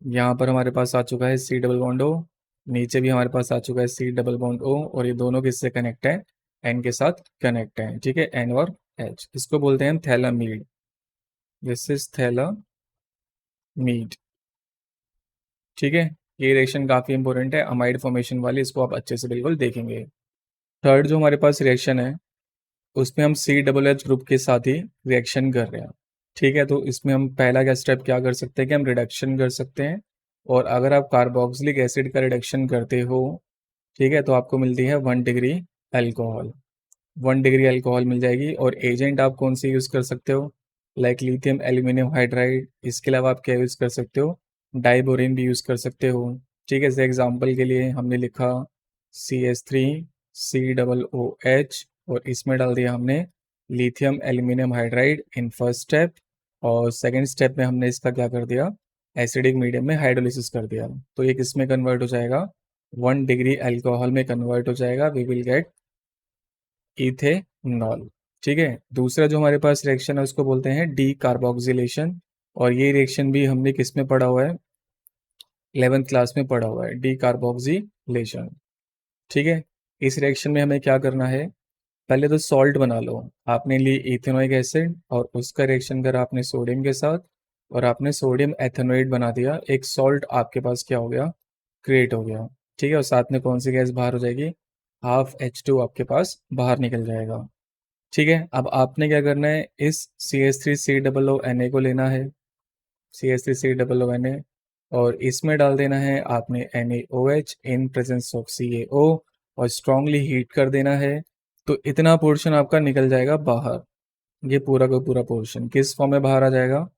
यहाँ पर हमारे पास आ चुका है C+O, नीचे भी हमारे पास आ चुका है C+O, और ये दोनों किससे कनेक्ट है, एन के साथ कनेक्ट है। ठीक है, एन और एच, इसको बोलते हैं हम थैलामीड, दिस इज थैलामीड। ठीक है, ये रिएक्शन काफ़ी इंपॉर्टेंट है अमाइड फॉर्मेशन वाली, इसको आप अच्छे से बिल्कुल देखेंगे। थर्ड जो हमारे पास रिएक्शन है उसमें हम COOH ग्रुप के साथ ही रिएक्शन कर रहे हैं। ठीक है, तो इसमें हम पहला क्या स्टेप क्या कर सकते हैं कि हम रिडक्शन कर सकते हैं। और अगर आप कार्बोक्सिलिक एसिड का रिडक्शन करते हो, ठीक है, तो आपको मिलती है 1 डिग्री अल्कोहल, 1 डिग्री अल्कोहल मिल जाएगी। और एजेंट आप कौन से यूज़ कर सकते हो, लाइक लिथियम एल्यूमिनियम हाइड्राइड। इसके अलावा आप क्या यूज़ कर सकते हो, डाइबोरेन भी यूज़ कर सकते हो। ठीक है, जैसे एग्जाम्पल के लिए हमने लिखा CH3COOH और इसमें डाल दिया हमने lithium aluminium hydride in first step, और सेकेंड स्टेप में हमने इसका क्या कर दिया, एसिडिक मीडियम में हाइड्रोलिसिस कर दिया। तो ये किस में कन्वर्ट हो जाएगा, 1 डिग्री अल्कोहल में कन्वर्ट हो जाएगा। We will get ethanol. ठीक है, दूसरा जो हमारे पास रिएक्शन है उसको बोलते हैं डी कार्बोक्सिलेशन, और ये रिएक्शन भी हमने किस में पढ़ा हुआ है, 11th क्लास में पढ़ा हुआ है, डी कार्बोक्सिलेशन। ठीक है, इस रिएक्शन में हमें क्या करना है, पहले तो सॉल्ट बना लो। आपने ली इथेनोइक एसिड और उसका रिएक्शन करा आपने सोडियम के साथ, और आपने सोडियम एथेनोइड बना दिया, एक सॉल्ट आपके पास क्या हो गया, क्रिएट हो गया। ठीक है, और साथ में कौन सी गैस बाहर हो जाएगी, ½ H2 आपके पास बाहर निकल जाएगा। ठीक है, अब आपने क्या करना है, इस CH3COONA को लेना है, CH3COONA, और इसमें डाल देना है आपने NaOH in presence of CaO, और स्ट्रांगली हीट कर देना है। तो इतना पोर्शन आपका निकल जाएगा बाहर, ये पूरा का पूरा पोर्शन किस फॉर्म में बाहर आ जाएगा,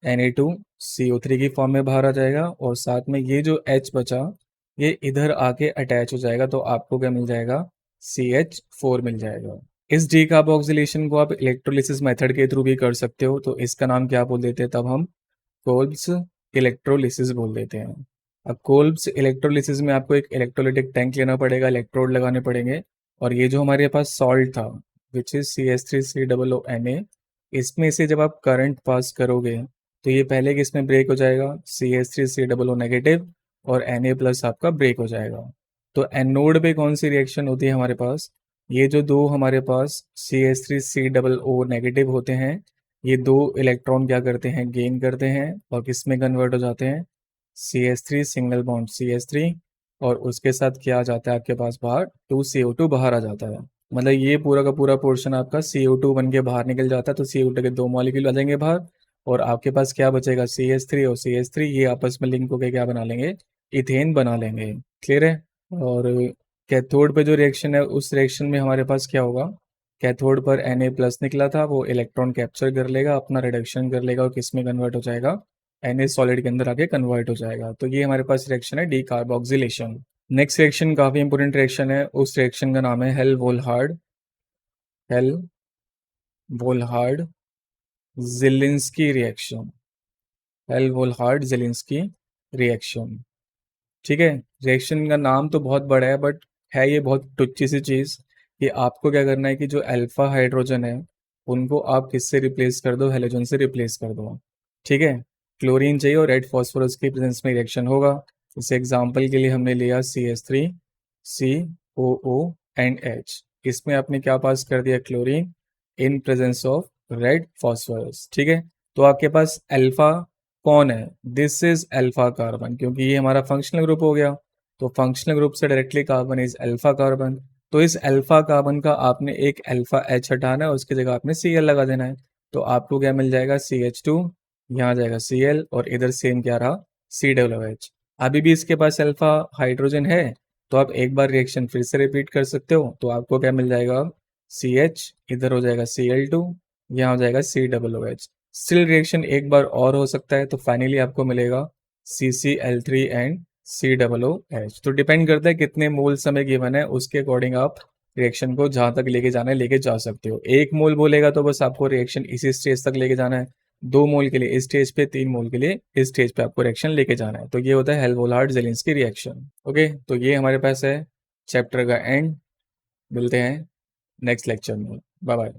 Na2CO3 की फॉर्म में बाहर आ जाएगा, और साथ में ये जो H बचा ये इधर आके अटैच हो जाएगा तो आपको क्या मिल जाएगा, CH4 मिल जाएगा। इस डीकार्बोक्सिलेशन को आप इलेक्ट्रोलिसिस मेथड के थ्रू भी कर सकते हो, तो इसका नाम क्या बोल देते हैं तब हम, कोल्ब्स इलेक्ट्रोलिसिस बोल देते हैं। अब कोल्ब्स इलेक्ट्रोलिसिस में आपको एक इलेक्ट्रोलिटिक टैंक लेना पड़ेगा, इलेक्ट्रोड लगाने पड़ेंगे, और ये जो हमारे पास सॉल्ट था विच इज CH3COONA, इसमें से जब आप करंट पास करोगे तो ये पहले किस में ब्रेक हो जाएगा, CH3COO नेगेटिव, और Na+ आपका ब्रेक हो जाएगा। तो एनोड पे कौन सी रिएक्शन होती है हमारे पास, ये जो दो हमारे पास CH3COO नेगेटिव होते हैं ये 2 इलेक्ट्रॉन क्या करते हैं, गेन करते हैं और किस में कन्वर्ट हो जाते हैं, CH3 सिंगल बॉन्ड CH3, और उसके साथ क्या आ जाता है आपके पास बाहर, 2CO2 बाहर आ जाता है। मतलब ये पूरा का पूरा पोर्शन आपका CO2 बन के बाहर निकल जाता है, तो CO2 के 2 मॉलिक्यूल आ जाएंगे बाहर, और आपके पास क्या बचेगा, CH3 और CH3 ये आपस में लिंक होकर क्या बना लेंगे, इथेन बना लेंगे। क्लियर है। और कैथोड पे जो रिएक्शन है उस रिएक्शन में हमारे पास क्या होगा, कैथोड पर Na+ निकला था, वो इलेक्ट्रॉन कैप्चर कर लेगा, अपना रिडक्शन कर लेगा और किस में कन्वर्ट हो जाएगा, Na सॉलिड के अंदर आके कन्वर्ट हो जाएगा। तो ये हमारे पास रिएक्शन है डीकार्बोक्सिलेशन। नेक्स्ट रिएक्शन काफी इंपोर्टेंट रिएक्शन है, उस रिएक्शन का नाम है हेल वोल्हार्ड जिलिंस्की रिएक्शन। हेल-वोल्हार्ड जिलिंस्की रिएक्शन। ठीक है। रिएक्शन का नाम तो बहुत बड़ा है, बट है ये बहुत टुच्ची सी चीज़ कि आपको क्या करना है कि जो अल्फा हाइड्रोजन है उनको आप किससे रिप्लेस कर दो, हेलोजन से रिप्लेस कर दो। ठीक है। क्लोरीन चाहिए और रेड फॉस्फोरस की प्रेजेंस में रिएक्शन होगा। इस एग्जांपल के लिए हमने लिया CH3 COO इसमें आपने क्या पास कर दिया, chlorine in presence of red phosphorus. ठीक है। तो आपके पास अल्फा कौन है, दिस इज अल्फा कार्बन, क्योंकि ये हमारा फंक्शनल ग्रुप हो गया, तो फंक्शनल ग्रुप से directly carbon is alpha carbon. तो इस अल्फा कार्बन का आपने एक अल्फा H हटाना है, उसकी जगह आपने Cl लगा देना है, तो आपको क्या मिल जाएगा, CH2, यहाँ जाएगा Cl, और इधर सेम क्या रहा, COOH। अभी भी इसके पास अल्फा हाइड्रोजन है, तो आप एक बार रिएक्शन फिर से रिपीट कर सकते हो, तो आपको क्या मिल जाएगा, CH, इधर हो जाएगा Cl2, यहाँ हो जाएगा COOH। स्टिल रिएक्शन एक बार और हो सकता है, तो फाइनली आपको मिलेगा CCl3 एंड COOH। तो डिपेंड करता है कितने मोल समय गिवन है, उसके अकॉर्डिंग आप रिएक्शन को जहां तक लेके जाना है लेके जा सकते हो। 1 मोल बोलेगा तो बस आपको रिएक्शन इसी स्टेज तक लेके जाना है, 2 मोल के लिए इस स्टेज पे, 3 मोल के लिए इस स्टेज पे आपको रिएक्शन लेके जाना है। तो ये होता है हेल-वोल्हार्ड जेलिंस्की रिएक्शन। ओके, तो ये हमारे पास है चैप्टर का एंड। मिलते हैं नेक्स्ट लेक्चर में। Bye bye.